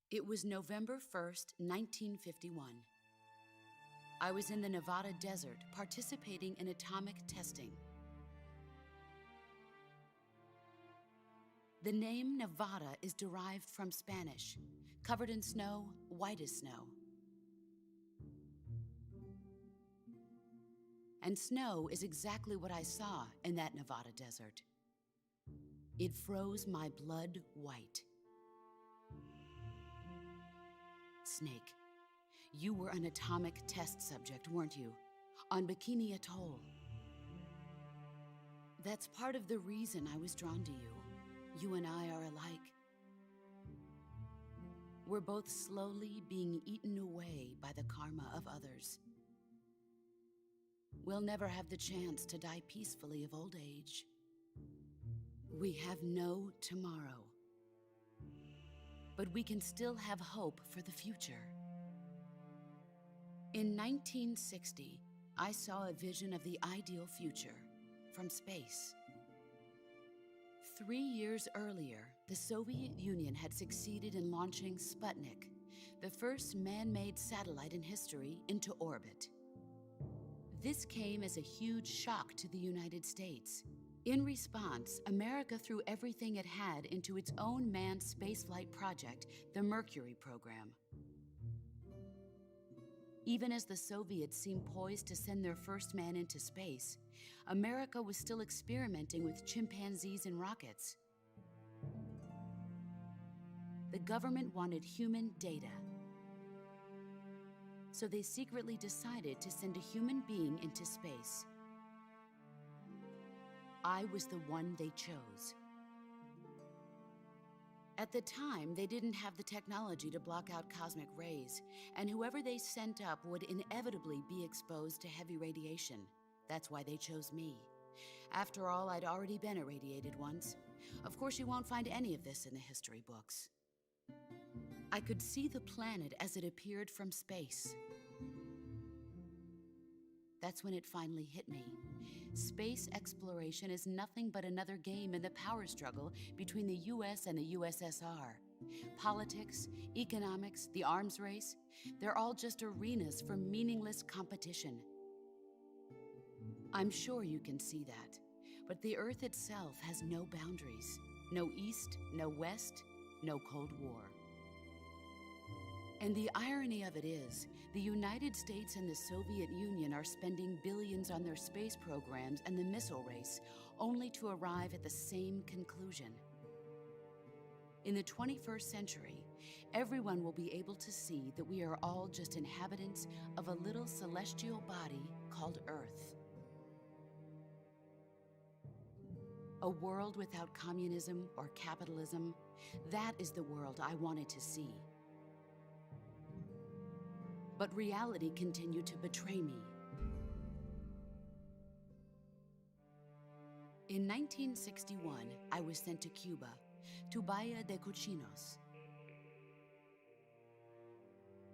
It was November 1st, 1951. I was in the Nevada desert participating in atomic testing. The name Nevada is derived from Spanish, covered in snow, white as snow. And snow is exactly what I saw in that Nevada desert. It froze my blood white. Snake, you were an atomic test subject, weren't you? On Bikini Atoll. That's part of the reason I was drawn to you. You and I are alike. We're both slowly being eaten away by the karma of others. We'll never have the chance to die peacefully of old age. We have no tomorrow. But we can still have hope for the future. In 1960, I saw a vision of the ideal future from space. 3 years earlier, the Soviet Union had succeeded in launching Sputnik, the first man-made satellite in history, into orbit. This came as a huge shock to the United States. In response, America threw everything it had into its own manned spaceflight project, the Mercury program. Even as the Soviets seemed poised to send their first man into space, America was still experimenting with chimpanzees and rockets. The government wanted human data. So they secretly decided to send a human being into space. I was the one they chose. At the time, they didn't have the technology to block out cosmic rays, and whoever they sent up would inevitably be exposed to heavy radiation. That's why they chose me. After all, I'd already been irradiated once. Of course, you won't find any of this in the history books. I could see the planet as it appeared from space. That's when it finally hit me. Space exploration is nothing but another game in the power struggle between the US and the USSR. Politics, economics, the arms race, they're all just arenas for meaningless competition. I'm sure you can see that, but the Earth itself has no boundaries. No East, no West, no Cold War. And the irony of it is, the United States and the Soviet Union are spending billions on their space programs and the missile race, only to arrive at the same conclusion. In the 21st century, everyone will be able to see that we are all just inhabitants of a little celestial body called Earth. A world without communism or capitalism, that is the world I wanted to see. But reality continued to betray me. In 1961, I was sent to Cuba, to Bahia de Cochinos.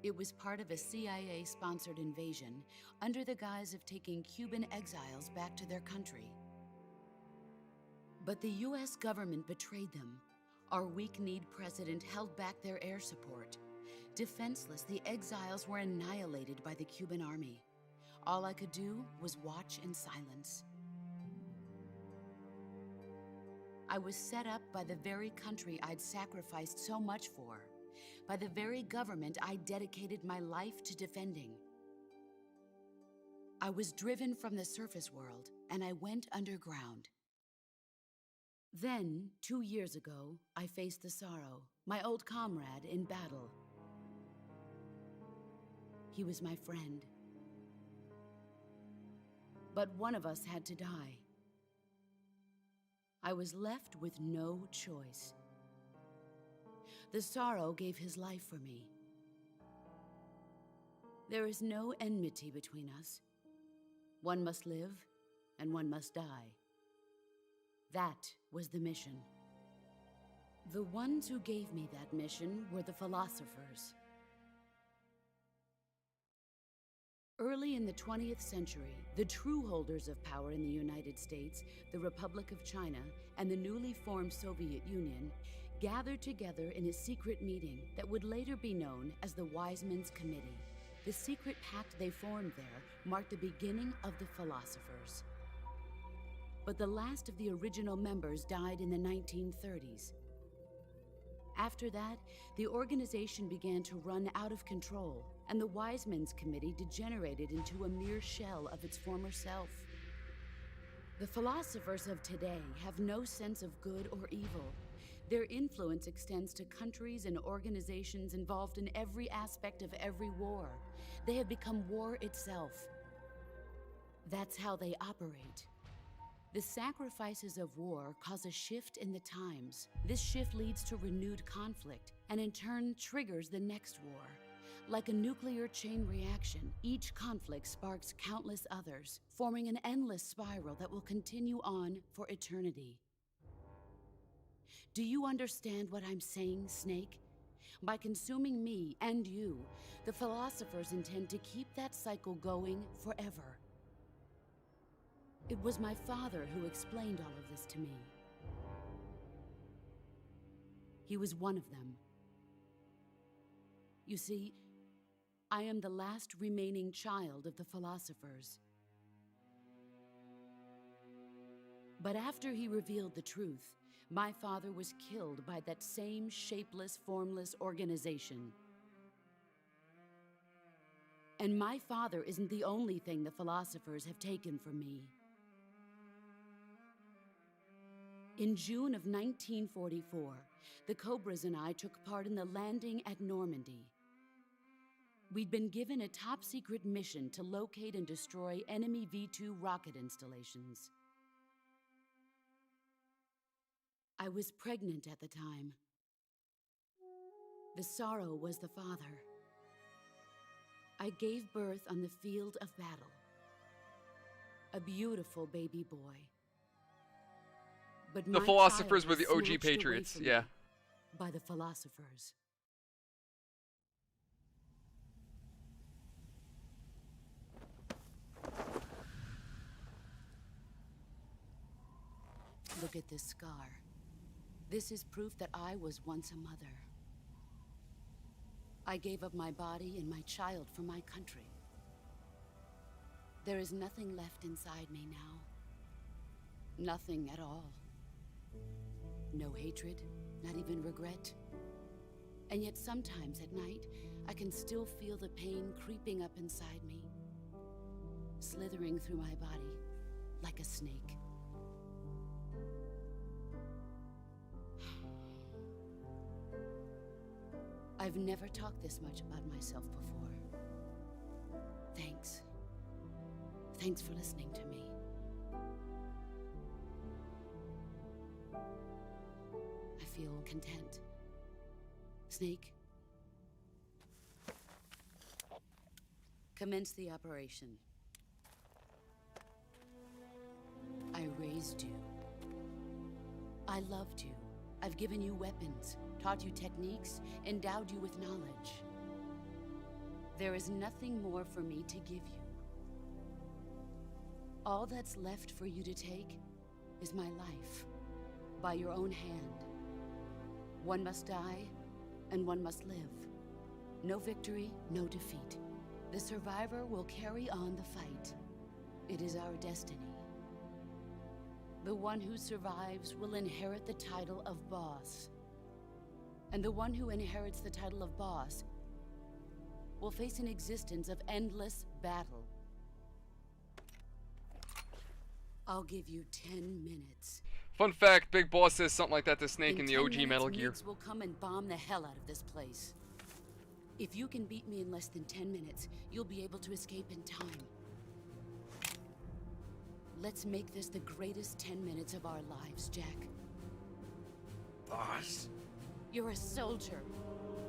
It was part of a CIA-sponsored invasion under the guise of taking Cuban exiles back to their country. But the US government betrayed them, Our weak-kneed president held back their air support. Defenseless, the exiles were annihilated by the Cuban army. All I could do was watch in silence. I was set up by the very country I'd sacrificed so much for, by the very government I dedicated my life to defending. I was driven from the surface world, and I went underground. Then, 2 years ago, I faced the Sorrow, my old comrade in battle. He was my friend. But one of us had to die. I was left with no choice. The Sorrow gave his life for me. There is no enmity between us. One must live, and one must die. That was the mission. The ones who gave me that mission were the philosophers. Early in the 20th century, the true holders of power in the United States, the Republic of China, and the newly formed Soviet Union gathered together in a secret meeting that would later be known as the Wise Men's Committee. The secret pact they formed there marked the beginning of the philosophers. But the last of the original members died in the 1930s. After that, the organization began to run out of control, and the Wise Men's Committee degenerated into a mere shell of its former self. The philosophers of today have no sense of good or evil. Their influence extends to countries and organizations involved in every aspect of every war. They have become war itself. That's how they operate. The sacrifices of war cause a shift in the times. This shift leads to renewed conflict, and in turn triggers the next war. Like a nuclear chain reaction, each conflict sparks countless others, forming an endless spiral that will continue on for eternity. Do you understand what I'm saying, Snake? By consuming me and you, the philosophers intend to keep that cycle going forever. It was my father who explained all of this to me. He was one of them. You see, I am the last remaining child of the philosophers. But after he revealed the truth, my father was killed by that same shapeless, formless organization. And my father isn't the only thing the philosophers have taken from me. In June of 1944, the Cobras and I took part in the landing at Normandy. We'd been given a top-secret mission to locate and destroy enemy V-2 rocket installations. I was pregnant at the time. The Sorrow was the father. I gave birth on the field of battle. A beautiful baby boy. But The my philosophers child were the was OG snatched away patriots, from yeah. me by the philosophers. Look at this scar. This is proof that I was once a mother. I gave up my body and my child for my country. There is nothing left inside me now. Nothing at all. No hatred, not even regret. And yet sometimes at night, I can still feel the pain creeping up inside me, slithering through my body like a snake. I've never talked this much about myself before. Thanks. Thanks for listening to me. I feel content. Snake, commence the operation. I raised you. I loved you. I've given you weapons, taught you techniques, endowed you with knowledge. There is nothing more for me to give you. All that's left for you to take is my life, by your own hand. One must die, and one must live. No victory, no defeat. The survivor will carry on the fight. It is our destiny. The one who survives will inherit the title of boss. And the one who inherits the title of boss will face an existence of endless battle. I'll give you 10 minutes. Fun fact, Big Boss says something like that to Snake in the 10 OG Metal minutes, Gear. MiGs will come and bomb the hell out of this place. If you can beat me in less than 10 minutes, you'll be able to escape in time. Let's make this the greatest 10 minutes of our lives, Jack. Boss. You're a soldier.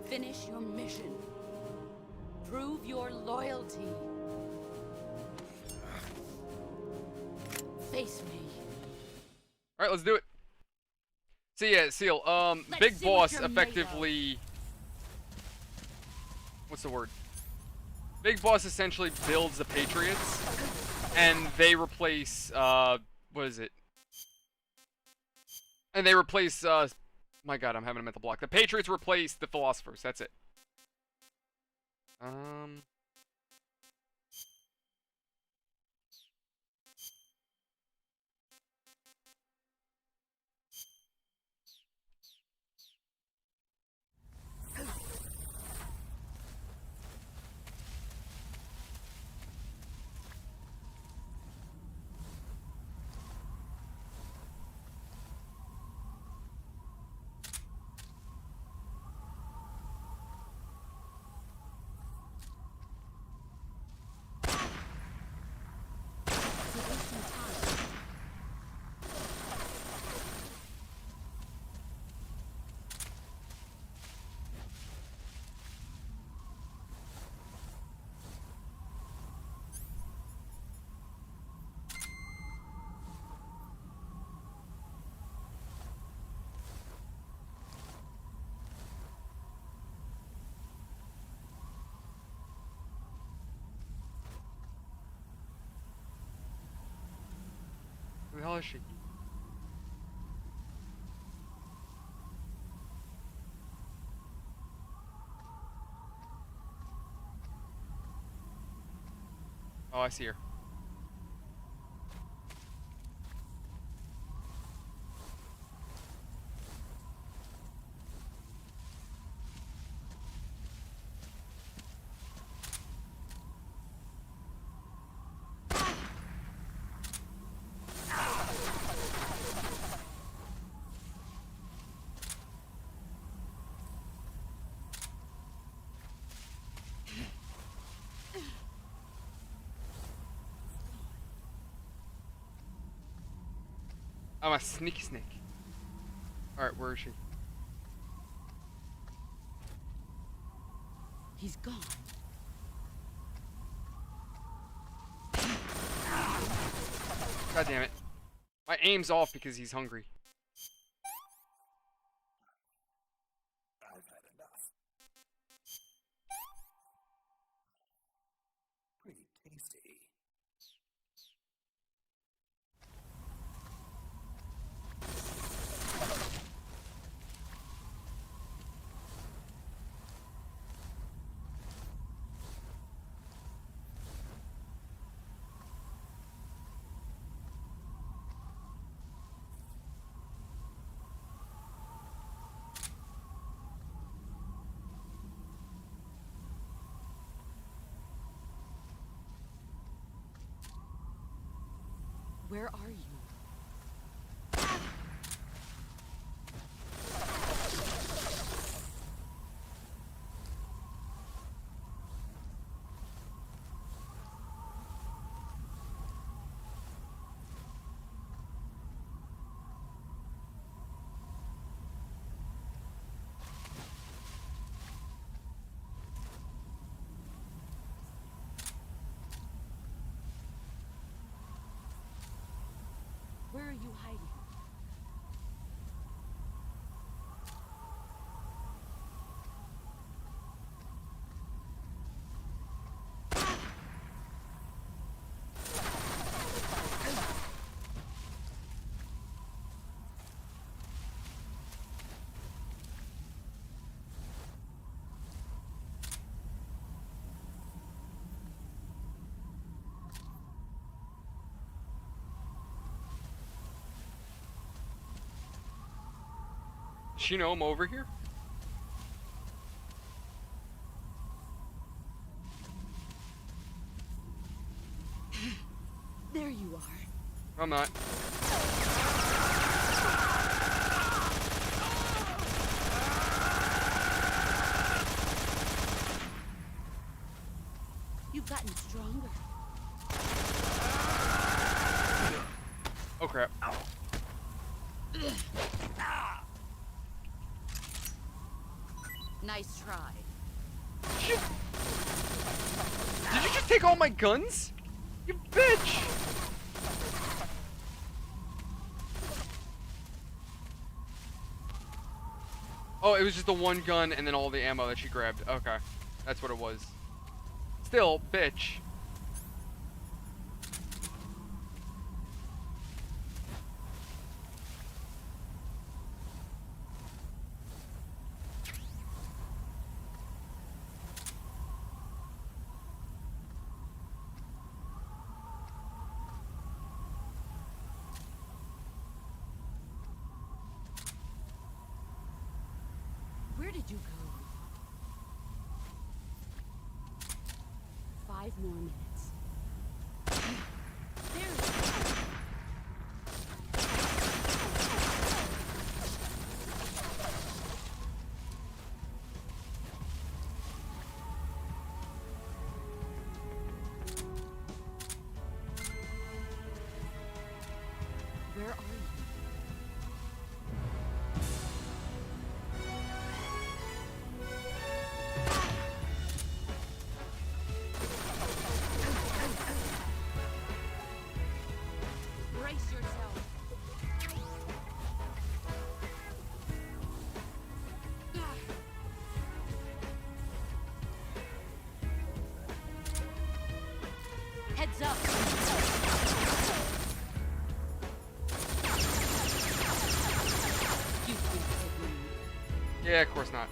Finish your mission. Prove your loyalty. Face me. Alright, let's do it. So yeah, Seal, Big see what Boss you're made of. effectively... What's the word? Big Boss essentially builds the Patriots, and they replace, what is it? And they replace, my god, I'm having a mental block. The Patriots replace the Philosophers, that's it. Who the hell is she? Oh, I see her. I'm a sneaky snake. Alright, where is she? He's gone. God damn it. My aim's off because he's hungry. I've had enough. Pretty tasty. Where are you? Where are you hiding? Does she know I'm over here? There you are. I'm not. You've gotten stronger. Oh crap. Nice try. Did you just take all my guns? You bitch! Oh, it was just the one gun and then all the ammo that she grabbed. Okay. That's what it was. Still, bitch. Where did you go? 5 more minutes. There it is. Where are you? Brace yourself. Heads up. You can't hit me. Yeah, of course not.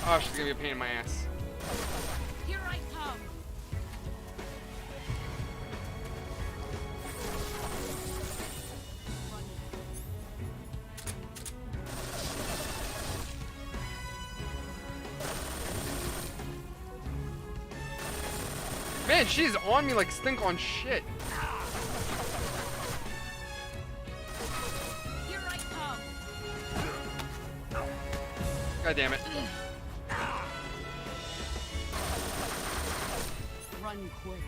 Oh, she's gonna be a pain in my ass. Here I come. Man, she's on me like stink on shit. Here I come. God damn it. Run quick.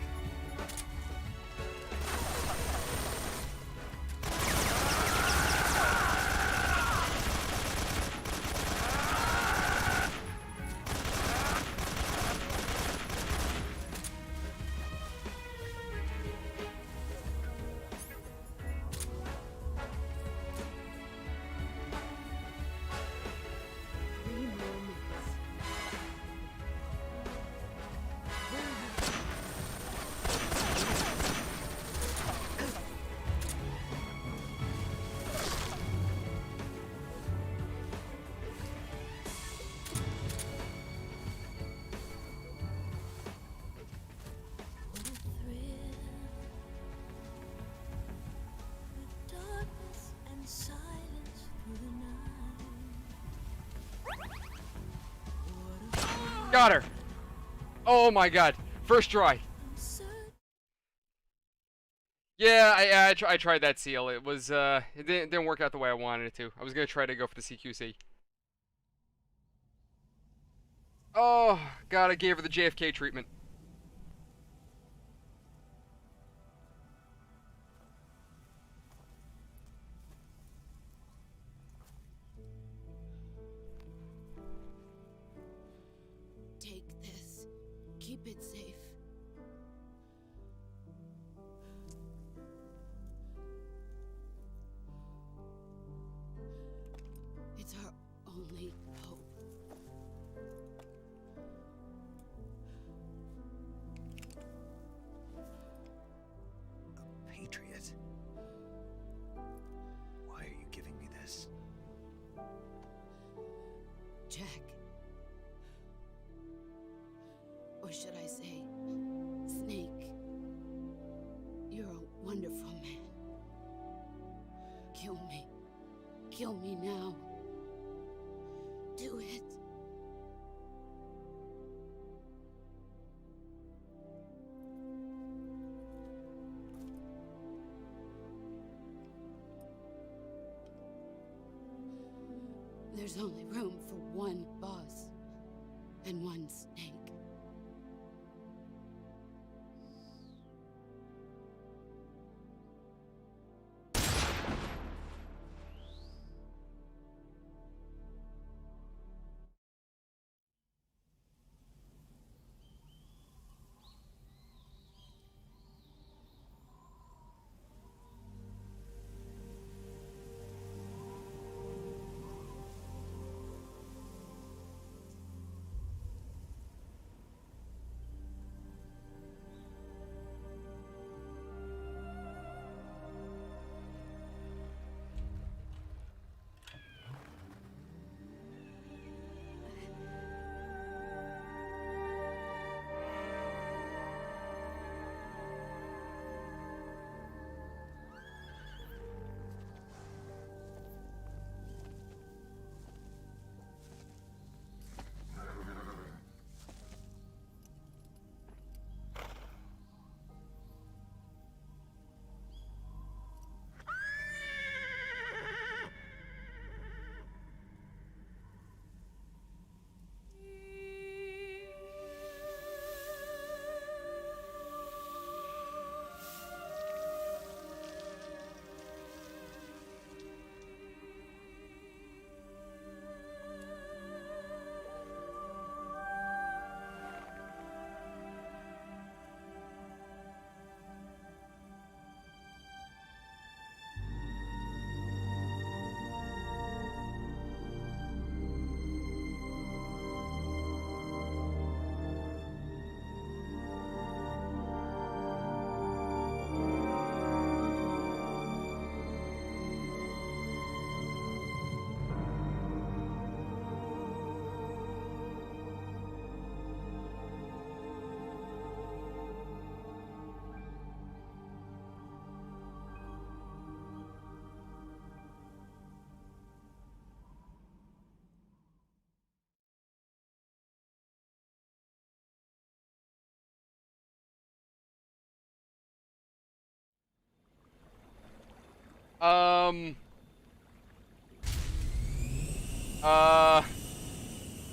Got her. Oh my god. First try. Yeah, I tried that seal. It was it didn't work out the way I wanted it to. I was gonna try to go for the CQC. Oh god, I gave her the JFK treatment. Take this. Keep it safe. It's our only hope. A patriot? Why are you giving me this? Jack. Or should I say, Snake. You're a wonderful man. Kill me now. Do it. There's only room for one boss and one snake.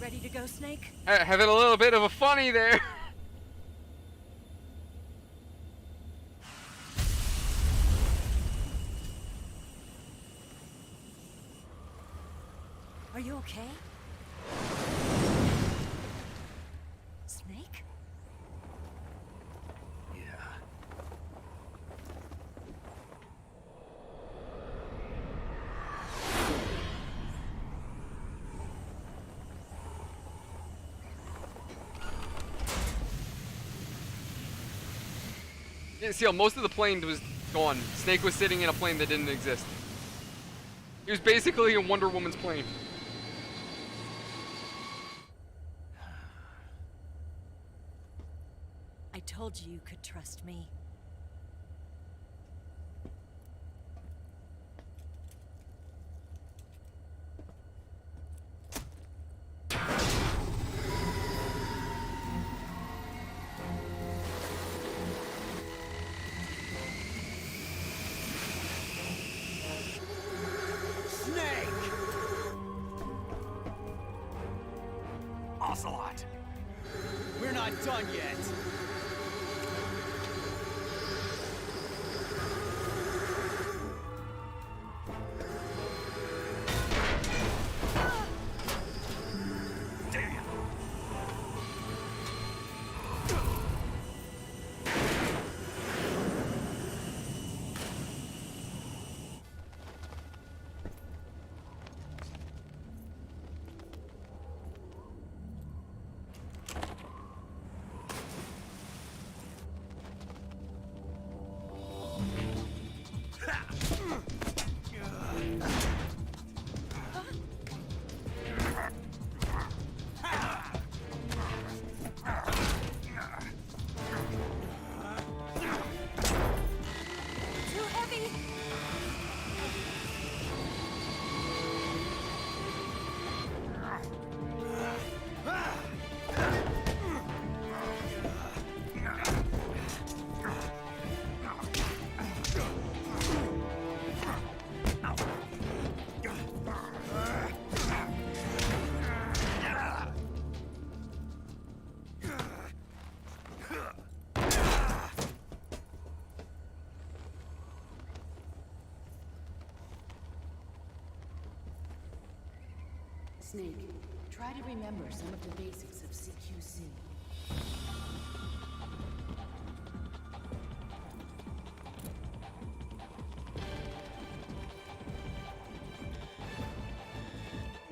Ready to go, Snake? Having a little bit of a funny there. Are you okay? Snake? Yeah. Yeah, see how most of the plane was gone. Snake was sitting in a plane that didn't exist. He was basically in Wonder Woman's plane. I told you you could trust me. Ocelot! We're not done yet! Too heavy! Snake, try to remember some of the basics of CQC.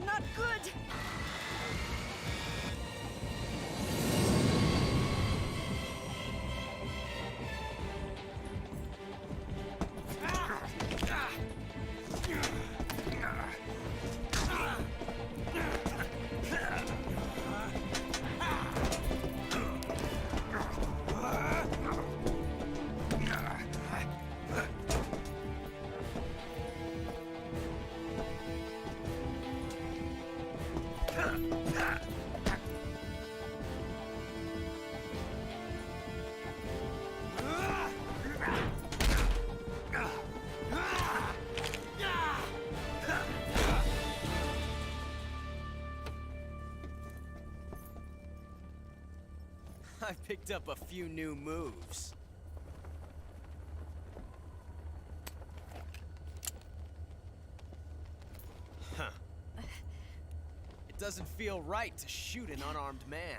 Not good! I picked up a few new moves. Huh. It doesn't feel right to shoot an unarmed man.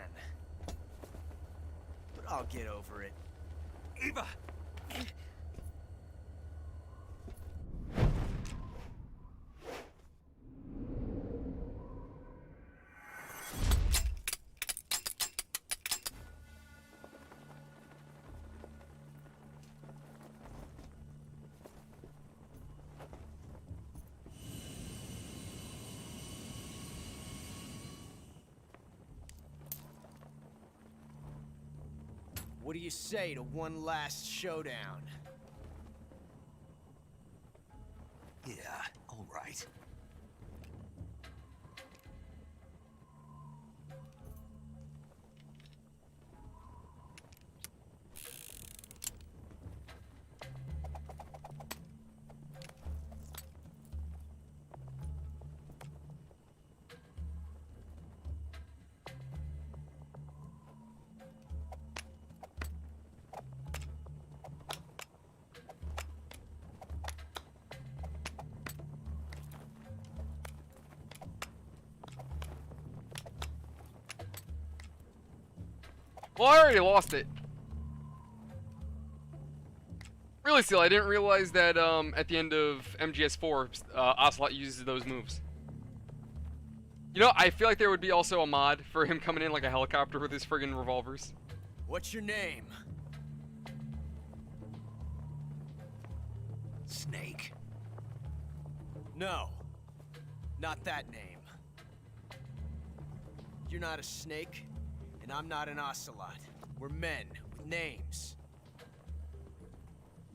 But I'll get over it. Eva! What do you say to one last showdown? Yeah, all right. Well, I already lost it. Really, still, I didn't realize that at the end of MGS4, Ocelot uses those moves. You know, I feel like there would be also a mod for him coming in like a helicopter with his friggin' revolvers. What's your name? Snake. No. Not that name. You're not a snake, and I'm not an ocelot. We're men with names.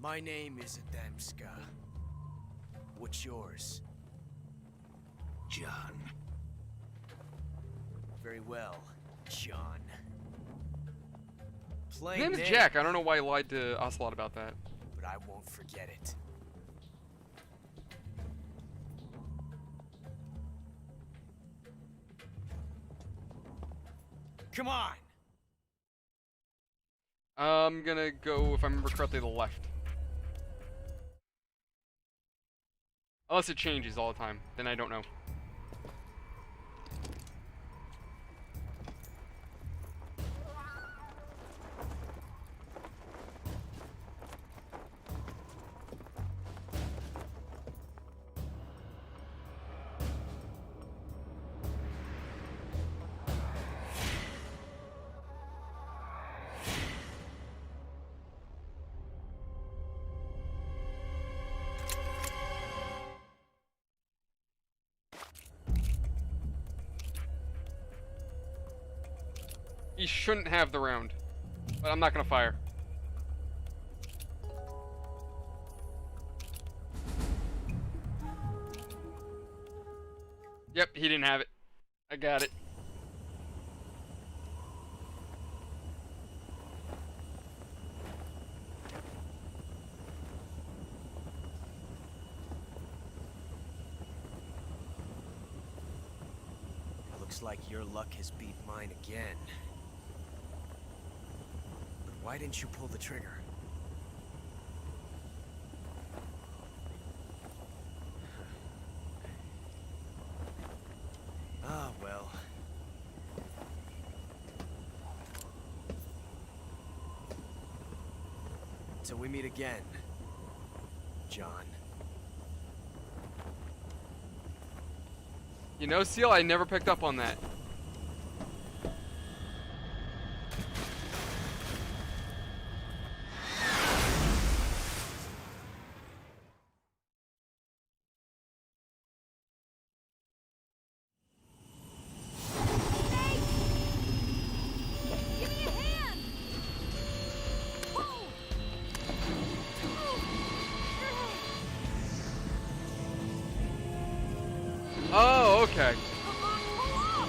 My name is Adamska. What's yours? John. Very well, John. His Plain name is name, Jack. I don't know why he lied to Ocelot about that. but I won't forget it. Come on! I'm gonna go, if I remember correctly, the left. Unless it changes all the time, then I don't know. He shouldn't have the round, but I'm not gonna fire. Yep, he didn't have it. I got it. Looks like your luck has beat mine again. But why didn't you pull the trigger? Ah, Till we meet again, John. You know, Seal, I never picked up on that. Give me a hand! Whoa! Oh, okay. Come on, pull up!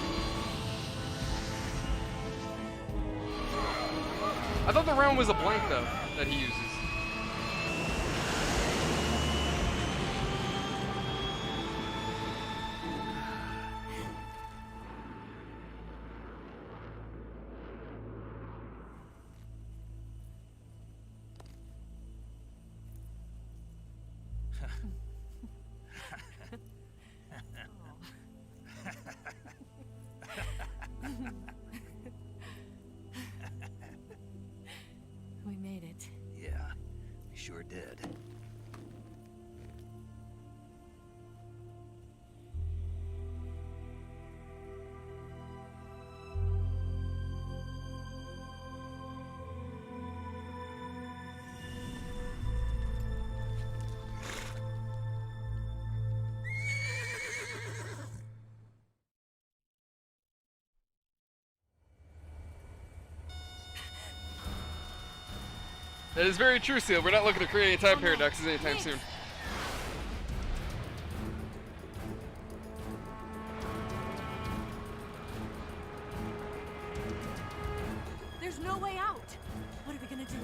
I thought the round was a blank, though, that he uses. We made it. Yeah, we sure did. That is very true, Seal. We're not looking to create any time paradoxes anytime soon. There's no way out. What are we gonna do?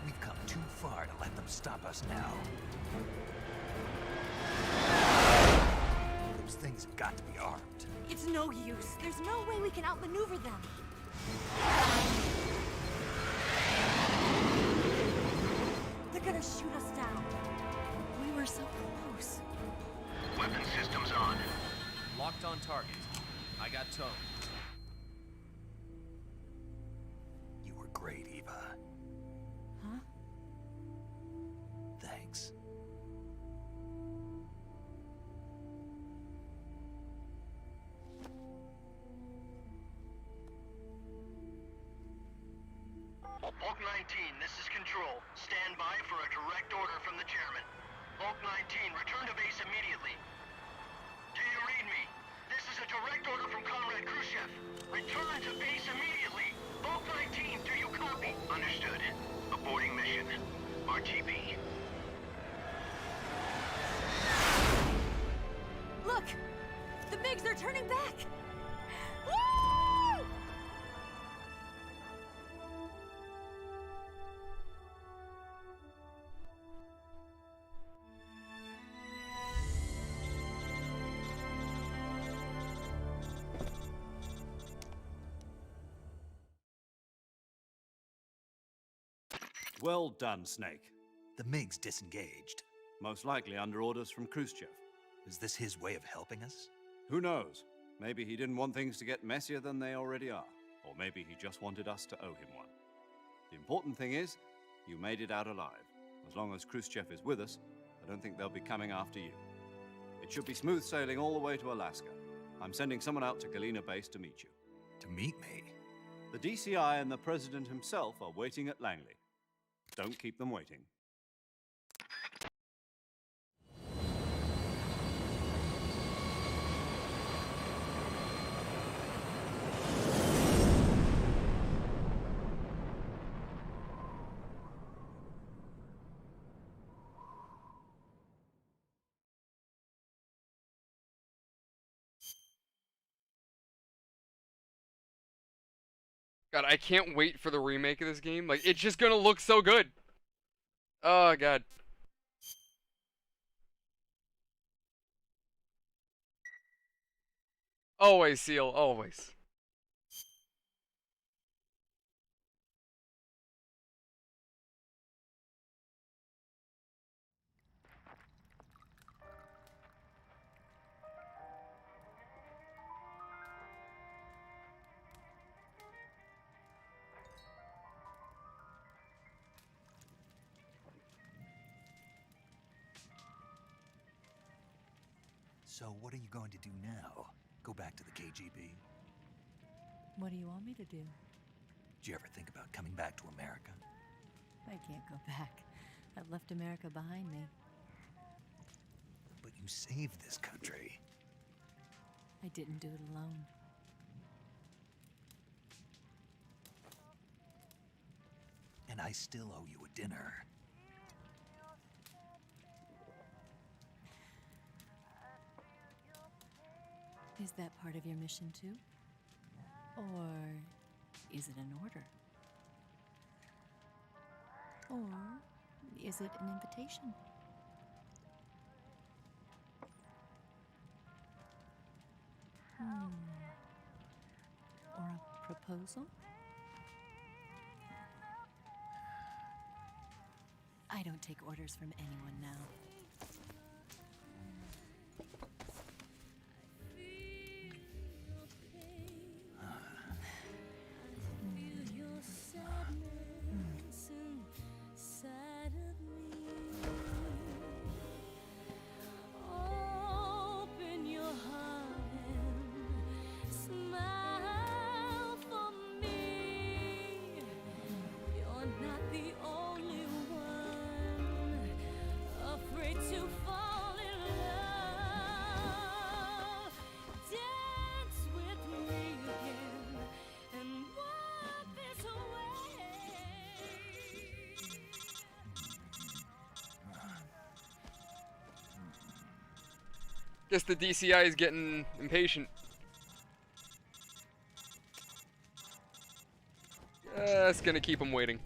We've come too far to let them stop us now. Those things have got to be armed. It's no use. There's no way we can outmaneuver them. They're gonna shoot us down. We were so close. Weapon systems on. Locked on target. I got tone. You were great, Eva. Huh? Thanks. Volk 19, this is Control. Stand by for a direct order from the chairman. Volk 19, return to base immediately. Do you read me? This is a direct order from Comrade Khrushchev. Return to base immediately. Volk 19, do you copy? Understood. Aborting mission. RTB. Look! The MiGs are turning back! Woo! Well done, Snake. The MiGs disengaged. Most likely under orders from Khrushchev. Is this his way of helping us? Who knows? Maybe he didn't want things to get messier than they already are. Or maybe he just wanted us to owe him one. The important thing is, you made it out alive. As long as Khrushchev is with us, I don't think they'll be coming after you. It should be smooth sailing all the way to Alaska. I'm sending someone out to Galena Base to meet you. To meet me? The DCI and the President himself are waiting at Langley. Don't keep them waiting. God, I can't wait for the remake of this game. Like, it's just gonna look so good. Oh, God. Always, Seal, always. So what are you going to do now? Go back to the KGB? What do you want me to do? Did you ever think about coming back to America? I can't go back. I've left America behind me. But you saved this country. I didn't do it alone. And I still owe you a dinner. Is that part of your mission too? Or is it an order? Or is it an invitation? Or a proposal? I don't take orders from anyone now. Guess the DCI is getting impatient. That's gonna keep him waiting.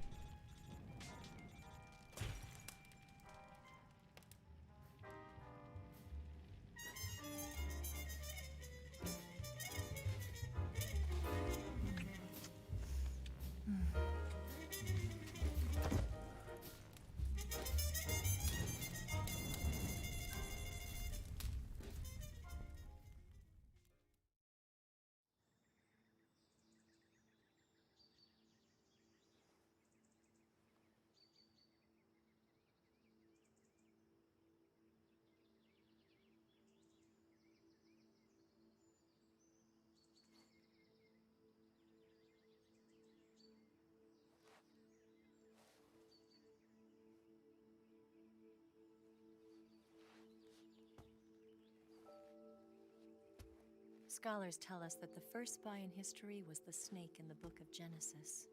Scholars tell us that the first spy in history was the snake in the book of Genesis.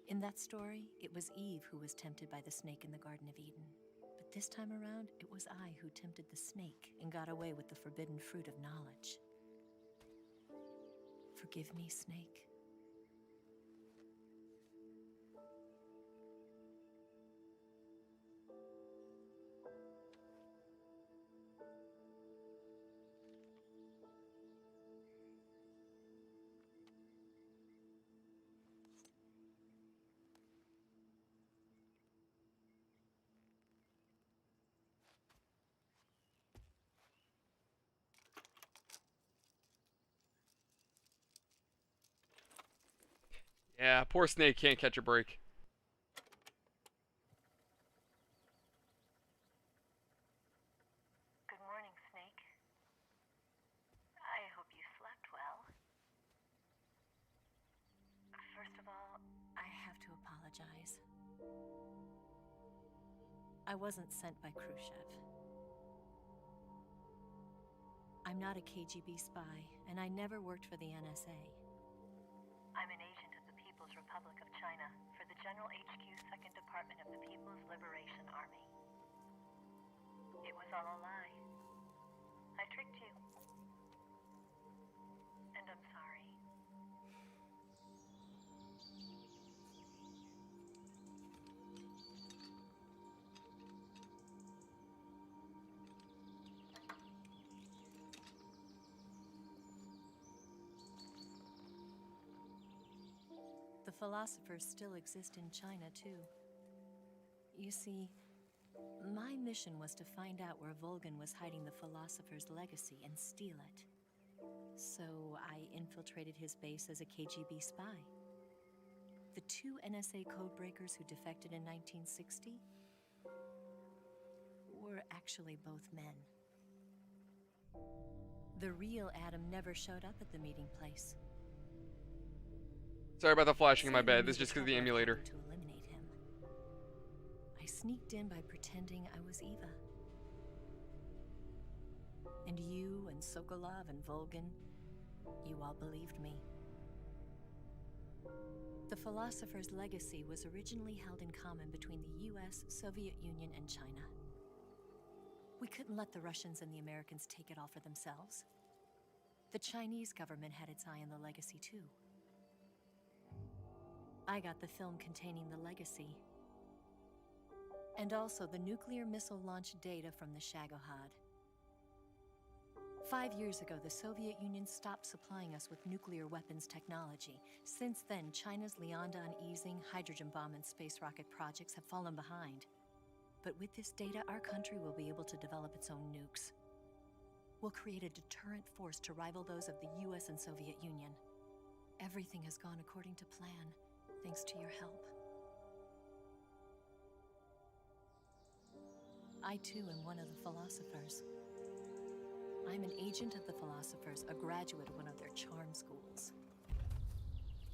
In that story, it was Eve who was tempted by the snake in the Garden of Eden. But this time around, it was I who tempted the snake and got away with the forbidden fruit of knowledge. Forgive me, Snake. Yeah, poor Snake can't catch a break. Good morning, Snake. I hope you slept well. First of all, I have to apologize. I wasn't sent by Khrushchev. I'm not a KGB spy, and I never worked for the NSA. I'm an agent of the People's Republic of China for the General HQ 2nd Department of the People's Liberation Army. It was all a lie. I tricked you. And I'm sorry. The philosophers still exist in China, too. You see, my mission was to find out where Volgin was hiding the philosopher's legacy and steal it. So I infiltrated his base as a KGB spy. The two NSA codebreakers who defected in 1960 were actually both men. The real Adam never showed up at the meeting place. Sorry about the flashing in my Saving bed. me This is just because of the trouble of emulator. having to eliminate him. I sneaked in by pretending I was Eva. And you and Sokolov and Volgin, you all believed me. The philosopher's legacy was originally held in common between the US, Soviet Union, and China. We couldn't let the Russians and the Americans take it all for themselves. The Chinese government had its eye on the legacy too. I got the film containing the legacy, and also the nuclear missile launch data from the Shagohad. 5 years ago, the Soviet Union stopped supplying us with nuclear weapons technology. Since then, China's Liaodong easing, hydrogen bomb, and space rocket projects have fallen behind. But with this data, our country will be able to develop its own nukes. We'll create a deterrent force to rival those of the US and Soviet Union. Everything has gone according to plan, thanks to your help. I too am one of the philosophers. I'm an agent of the philosophers, a graduate of one of their charm schools.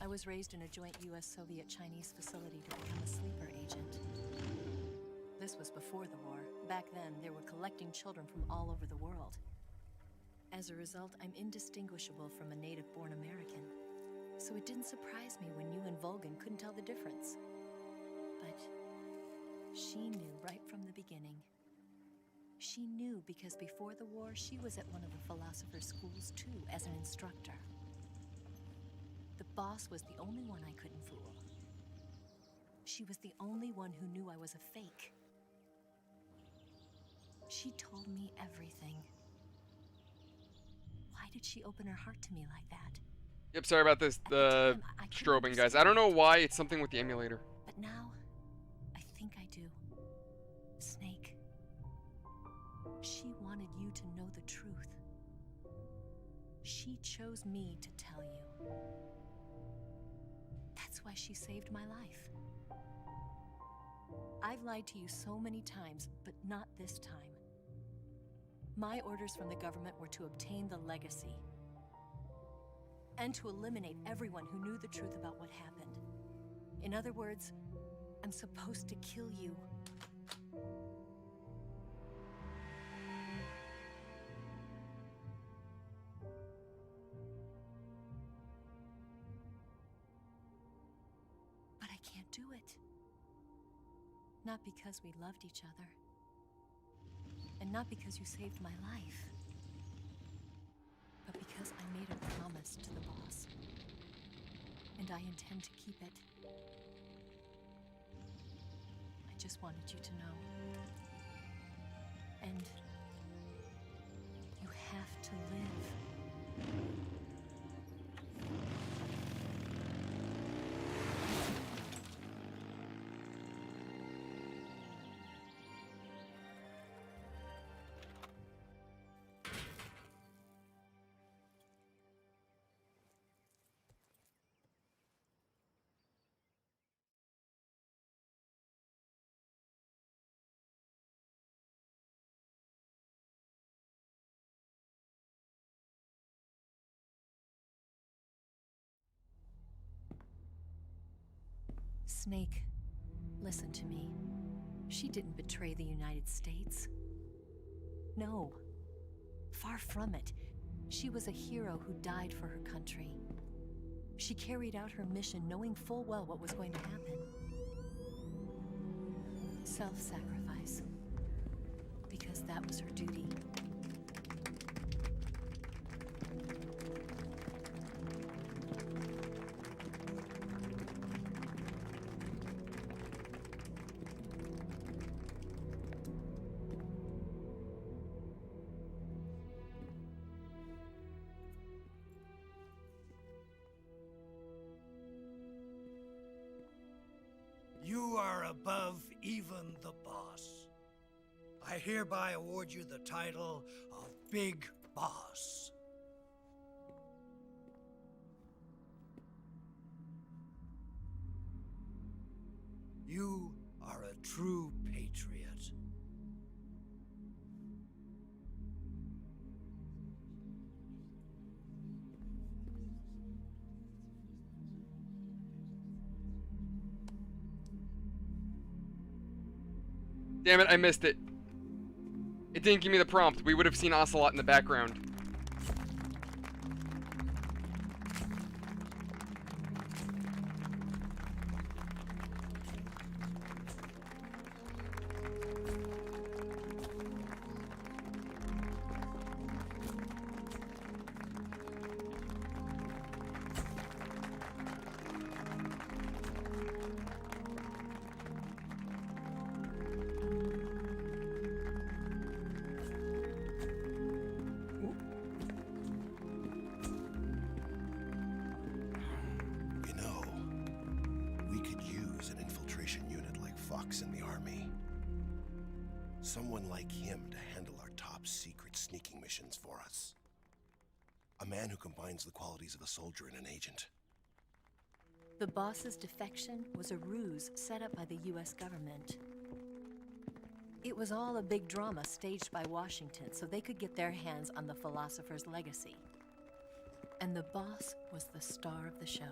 I was raised in a joint US-Soviet-Chinese facility to become a sleeper agent. This was before the war. Back then, they were collecting children from all over the world. As a result, I'm indistinguishable from a native-born American. So it didn't surprise me when you and Volgin couldn't tell the difference. But she knew right from the beginning. She knew because before the war, she was at one of the philosopher's schools too, as an instructor. The boss was the only one I couldn't fool. She was the only one who knew I was a fake. She told me everything. Why did she open her heart to me like that? Yep, sorry about this, the I couldn't strobing, guys. I don't know understand. why, it's something with the emulator. But now, I think I do. Snake. She wanted you to know the truth. She chose me to tell you. That's why she saved my life. I've lied to you so many times, but not this time. My orders from the government were to obtain the legacy and to eliminate everyone who knew the truth about what happened. In other words, I'm supposed to kill you. But I can't do it. Not because we loved each other. And not because you saved my life. But because I made a promise to the boss. And I intend to keep it. I just wanted you to know. And you have to live. Snake, listen to me. She didn't betray the United States. No. Far from it. She was a hero who died for her country. She carried out her mission knowing full well what was going to happen. Self-sacrifice. Because that was her duty. You are above even the boss. I hereby award you the title of Big Boss. You are a true patriot. Damn it, I missed it. It didn't give me the prompt. We would have seen Ocelot in the background. You know, we could use an infiltration unit like Fox in the army. Someone like him to handle our top secret sneaking missions for us. A man who combines the qualities of a soldier and an agent. The boss's defection was a ruse set up by the US government. It was all a big drama staged by Washington so they could get their hands on the philosopher's legacy. And the boss was the star of the show.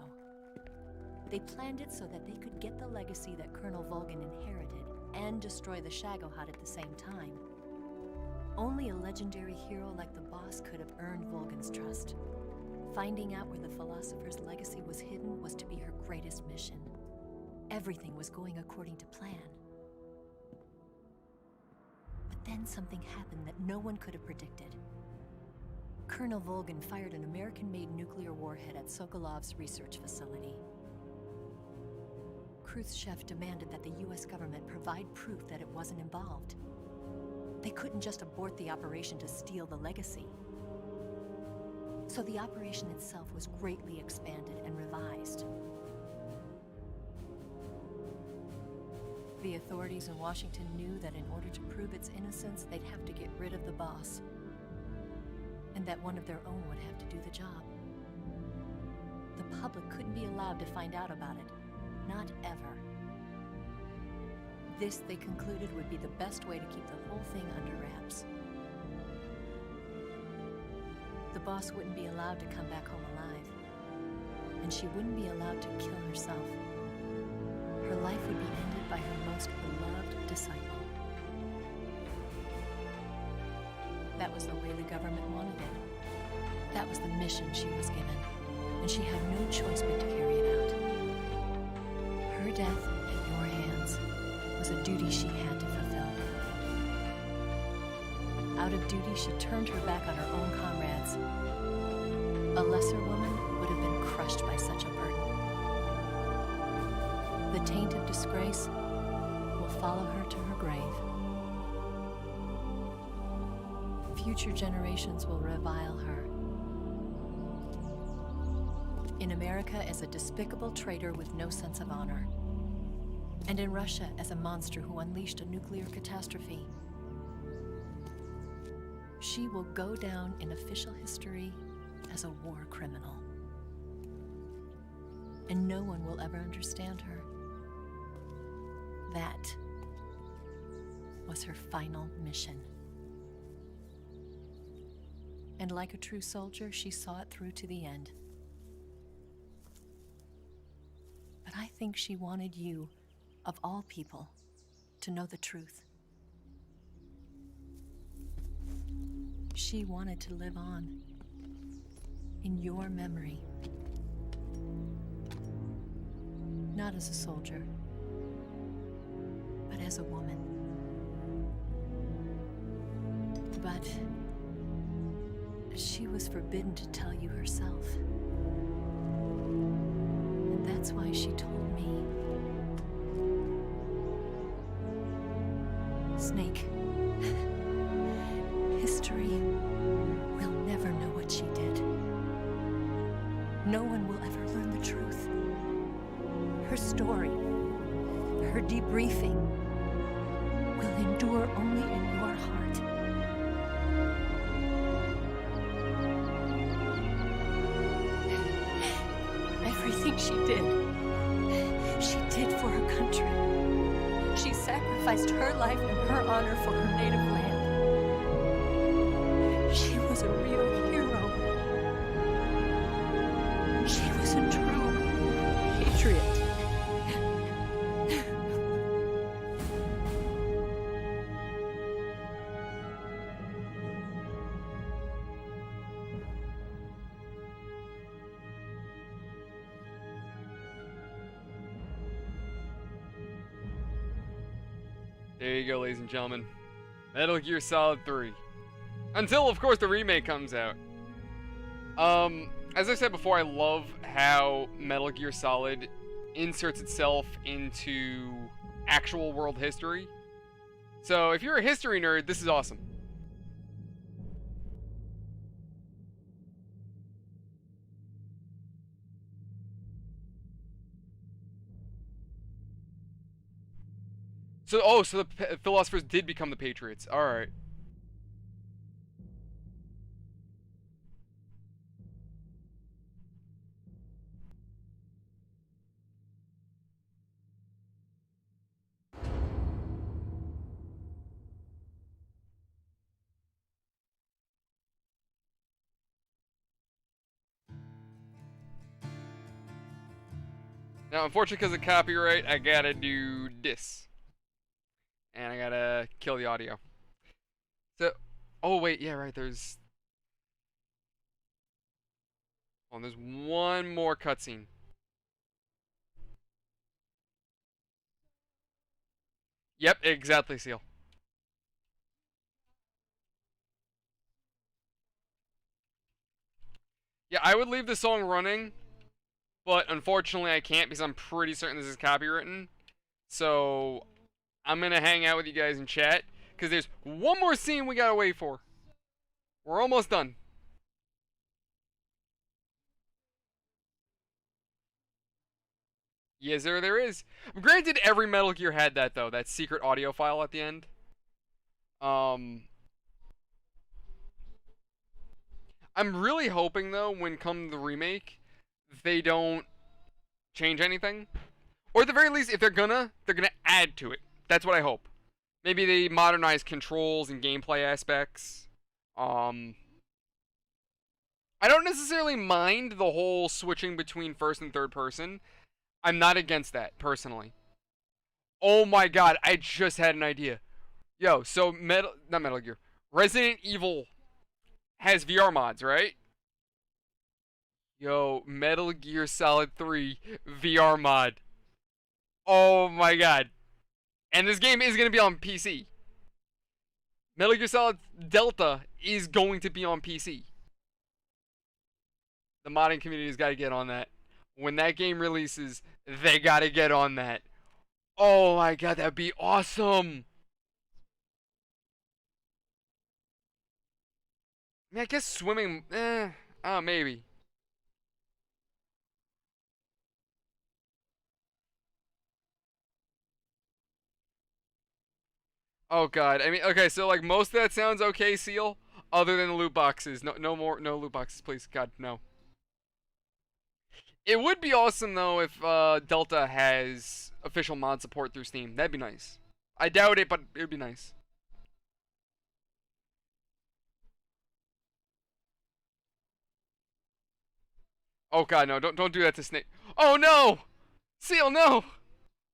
They planned it so that they could get the legacy that Colonel Volgin inherited and destroy the Shagohad at the same time. Only a legendary hero like the boss could have earned Volgin's trust. Finding out where the philosopher's legacy was hidden was to be her greatest mission. Everything was going according to plan. But then something happened that no one could have predicted. Colonel Volgin fired an American-made nuclear warhead at Sokolov's research facility. Khrushchev demanded that the US government provide proof that it wasn't involved. They couldn't just abort the operation to steal the legacy. So the operation itself was greatly expanded and revised. The authorities in Washington knew that in order to prove its innocence, they'd have to get rid of the boss, and that one of their own would have to do the job. The public couldn't be allowed to find out about it, not ever. This, they concluded, would be the best way to keep the whole thing under wraps. The boss wouldn't be allowed to come back home alive, and she wouldn't be allowed to kill herself. Her life would be ended by her most beloved disciple. That was the way the government wanted it. That was the mission she was given, and she had no choice but to carry it out. Her death at your hands was a duty she had to fulfill. Out of duty, she turned her back on her own comrades. A lesser woman would have been crushed by such a burden. The taint of disgrace will follow her to her grave. Future generations will revile her. In America as a despicable traitor with no sense of honor. And in Russia as a monster who unleashed a nuclear catastrophe. She will go down in official history as a war criminal. And no one will ever understand her. That was her final mission. And like a true soldier, she saw it through to the end. But I think she wanted you, of all people, to know the truth. She wanted to live on in your memory. Not as a soldier, but as a woman. But she was forbidden to tell you herself. And that's why she told me. Snake, history will never know what she did. No one will ever learn the truth. Her story, her debriefing, will endure only in your heart. Everything she did for her country. She sacrificed her life and her honor for her native land. She was a real hero. She was a true patriot. There you go, ladies and gentlemen. Metal Gear Solid 3. Until, of course, the remake comes out. As I said before, I love how Metal Gear Solid inserts itself into actual world history. So, if you're a history nerd, this is awesome. So the philosophers did become the Patriots. Alright. Now, unfortunately, because of copyright, I gotta do this. And I gotta kill the audio. So, oh wait, yeah, right, there's... Oh, there's one more cutscene. Yep, exactly, Seal. Yeah, I would leave the song running, but unfortunately I can't because I'm pretty certain this is copywritten. So, I'm gonna hang out with you guys in chat, because there's one more scene we gotta wait for. We're almost done. Yes, there is. Granted, every Metal Gear had that, though, that secret audio file at the end. I'm really hoping, though, when come the remake, they don't change anything. Or at the very least, if they're gonna add to it. That's what I hope. Maybe they modernize controls and gameplay aspects. I don't necessarily mind the whole switching between first and third person. I'm not against that, personally. Oh my god, I just had an idea. Yo, so not Metal Gear. Resident Evil has VR mods, right? Yo, Metal Gear Solid 3 VR mod. Oh my god. And this game is going to be on PC. Metal Gear Solid Delta is going to be on PC. The modding community's got to get on that. When that game releases, they got to get on that. Oh my god, that'd be awesome. I mean, I guess swimming, maybe. Oh god, I mean, okay, so like most of that sounds okay, Seal, other than the loot boxes. No more, no loot boxes, please. God, no. It would be awesome though if Delta has official mod support through Steam. That'd be nice. I doubt it, but it would be nice. Oh god, no! Don't do that to Snake. Oh no! Seal, no!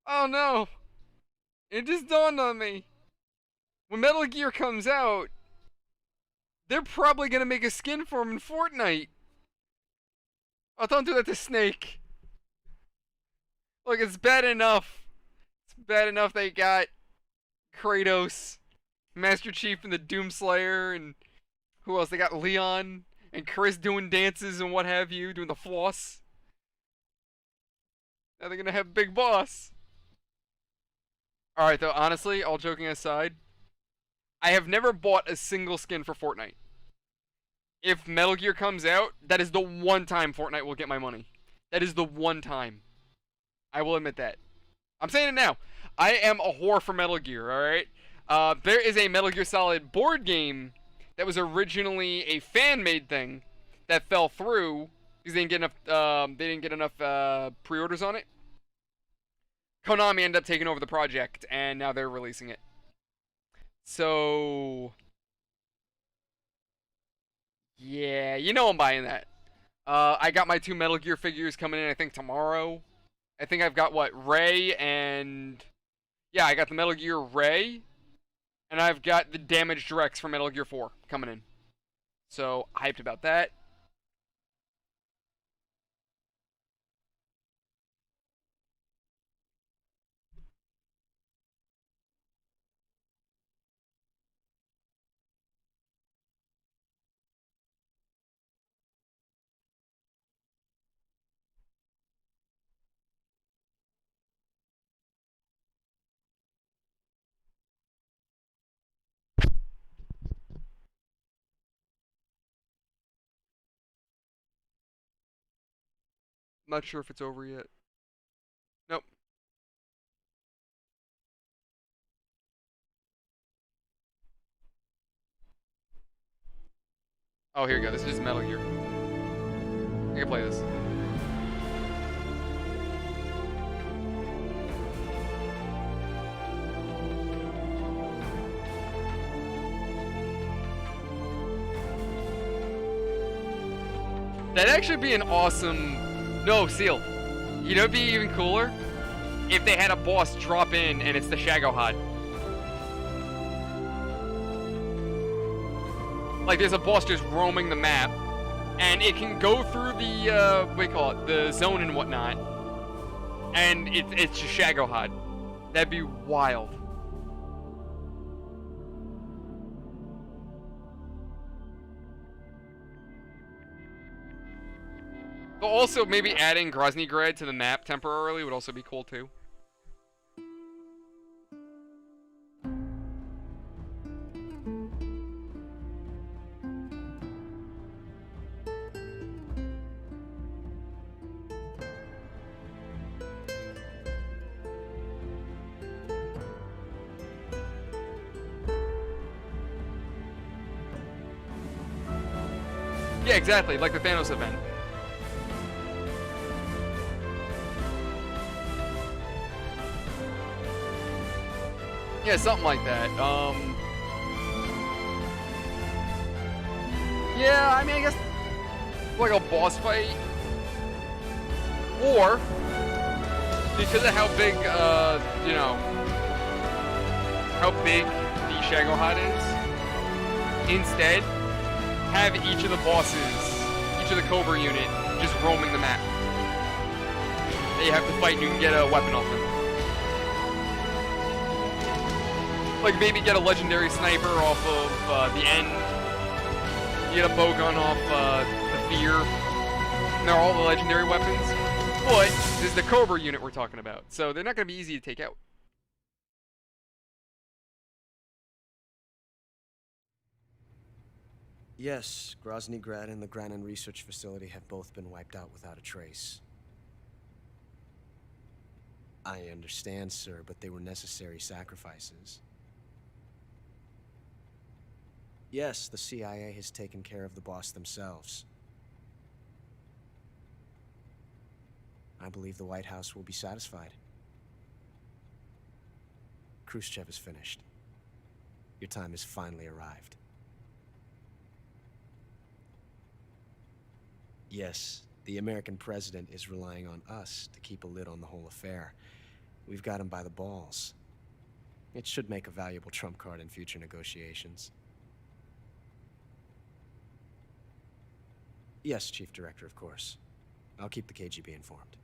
Oh no! It just dawned on me. When Metal Gear comes out, they're probably gonna make a skin for him in Fortnite. Oh, don't do that to Snake. Look, it's bad enough. It's bad enough they got Kratos, Master Chief, and the Doomslayer, and who else? They got Leon and Chris doing dances and what have you, doing the floss. Now they're gonna have Big Boss. Alright, though, honestly, all joking aside, I have never bought a single skin for Fortnite. If Metal Gear comes out, that is the one time Fortnite will get my money. That is the one time. I will admit that. I'm saying it now. I am a whore for Metal Gear, alright? There is a Metal Gear Solid board game that was originally a fan-made thing that fell through because they didn't get enough pre-orders on it. Konami ended up taking over the project, and now they're releasing it. So, yeah, you know I'm buying that. I got my 2 Metal Gear figures coming in, I think, tomorrow. I think I've got, what, Ray and... Yeah, I got the Metal Gear Ray, and I've got the Damaged Rex from Metal Gear 4 coming in. So, hyped about that. Not sure if it's over yet. Nope. Oh, here you go. This is just Metal Gear. I can play this. That'd actually be an awesome... No, Seal. You know, it'd be even cooler if they had a boss drop in and it's the Shagohad. Like, there's a boss just roaming the map, and it can go through the, what do you call it, the zone and whatnot, and it's just Shagohad. That'd be wild. But also, maybe adding Groznygrad to the map temporarily would also be cool, too. Yeah, exactly, like the Thanos event. Yeah, something like that. Yeah, I mean, I guess like a boss fight, or because of how big, you know, how big the Shagohad is, instead have each of the bosses, each of the Cobra unit, just roaming the map. That you have to fight and you can get a weapon off them. Like maybe get a legendary sniper off of the end. You get a bowgun off the Fear. And they're all the legendary weapons. But this is the Cobra unit we're talking about, so they're not going to be easy to take out. Yes, Groznygrad and the Granin Research Facility have both been wiped out without a trace. I understand, sir, but they were necessary sacrifices. Yes, the CIA has taken care of the boss themselves. I believe the White House will be satisfied. Khrushchev is finished. Your time has finally arrived. Yes, the American president is relying on us to keep a lid on the whole affair. We've got him by the balls. It should make a valuable trump card in future negotiations. Yes, Chief Director, of course. I'll keep the KGB informed.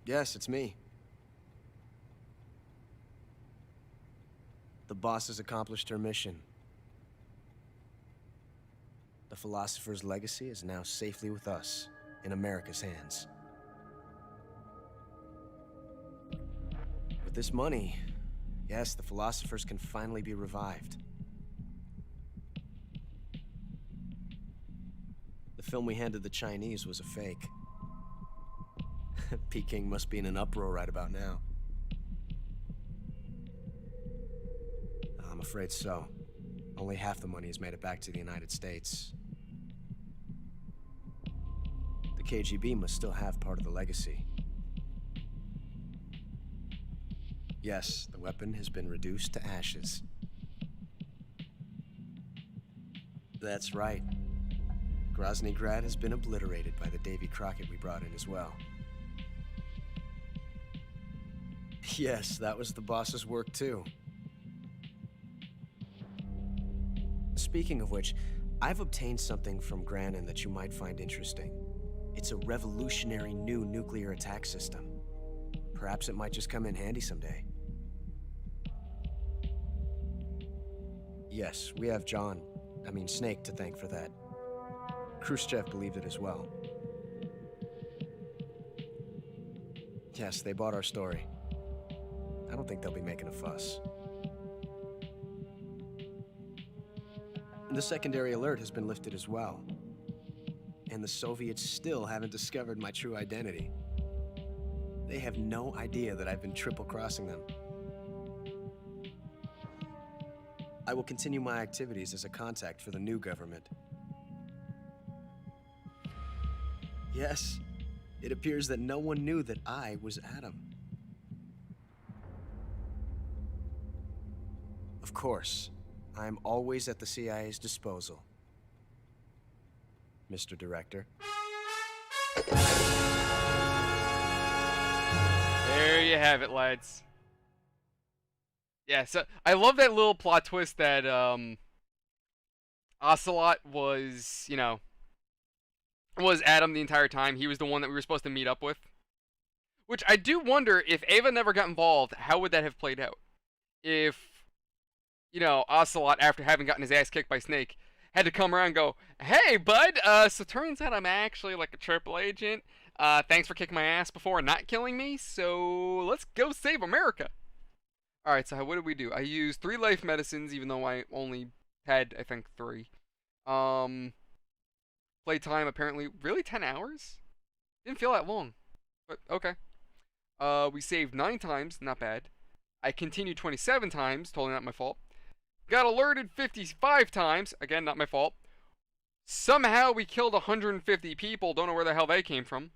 Yes, it's me. The boss has accomplished her mission. The philosopher's legacy is now safely with us, in America's hands. With this money, yes, the philosophers can finally be revived. The film we handed the Chinese was a fake. Peking must be in an uproar right about now. I'm afraid so. Only half the money has made it back to the United States. The KGB must still have part of the legacy. Yes, the weapon has been reduced to ashes. That's right. Groznygrad has been obliterated by the Davy Crockett we brought in as well. Yes, that was the boss's work too. Speaking of which, I've obtained something from Granin that you might find interesting. It's a revolutionary new nuclear attack system. Perhaps it might just come in handy someday. Yes, we have Snake to thank for that. Khrushchev believed it as well. Yes, they bought our story. I don't think they'll be making a fuss. The secondary alert has been lifted as well. And the Soviets still haven't discovered my true identity. They have no idea that I've been triple-crossing them. I will continue my activities as a contact for the new government. Yes, it appears that no one knew that I was Adam. Of course, I am always at the CIA's disposal, Mr. Director. There you have it, lads. Yeah, so I love that little plot twist that Ocelot was, was Adam the entire time. He was the one that we were supposed to meet up with. Which I do wonder, if Ava never got involved, how would that have played out? If, Ocelot, after having gotten his ass kicked by Snake, had to come around and go, "Hey, bud, so turns out I'm actually like a triple agent. Thanks for kicking my ass before and not killing me, so let's go save America." Alright, so what did we do? I used 3 life medicines, even though I only had, I think, 3. Playtime, apparently, really 10 hours? Didn't feel that long, but okay. We saved 9 times, not bad. I continued 27 times, totally not my fault. Got alerted 55 times, again, not my fault. Somehow we killed 150 people, don't know where the hell they came from.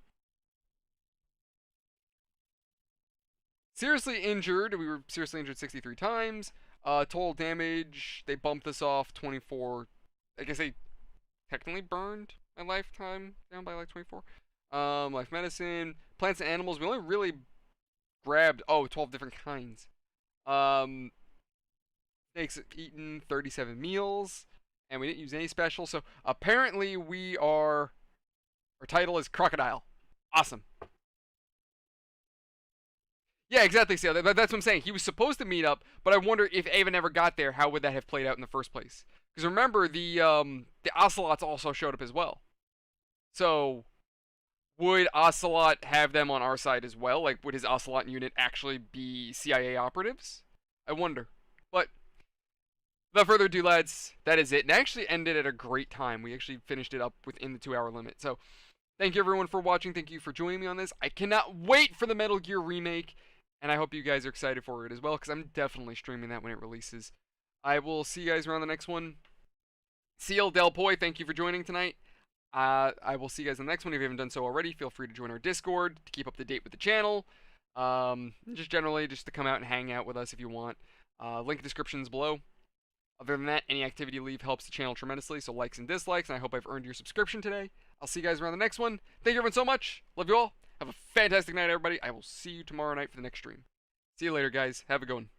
Seriously injured, we were seriously injured 63 times. Total damage, they bumped us off 24. I guess they technically burned my lifetime down by like 24. Life medicine, plants and animals, we only really grabbed, 12 different kinds. Snakes eaten 37 meals, and we didn't use any special, so apparently our title is Crocodile. Awesome. Yeah, exactly. See, that's what I'm saying. He was supposed to meet up, but I wonder if Ava never got there, how would that have played out in the first place? Because remember, the Ocelots also showed up as well. So, would Ocelot have them on our side as well? Like, would his Ocelot unit actually be CIA operatives? I wonder. But, without further ado, lads, that is it. And it actually ended at a great time. We actually finished it up within the 2-hour limit. So, thank you everyone for watching. Thank you for joining me on this. I cannot wait for the Metal Gear remake. And I hope you guys are excited for it as well, because I'm definitely streaming that when it releases. I will see you guys around the next one. Seal Del Poi, thank you for joining tonight. I will see you guys in the next one. If you haven't done so already, feel free to join our Discord to keep up to date with the channel. Just generally, just to come out and hang out with us if you want. Link in descriptions below. Other than that, any activity you leave helps the channel tremendously, so likes and dislikes, and I hope I've earned your subscription today. I'll see you guys around the next one. Thank you everyone so much. Love you all. Have a fantastic night, everybody. I will see you tomorrow night for the next stream. See you later, guys. Have a good one.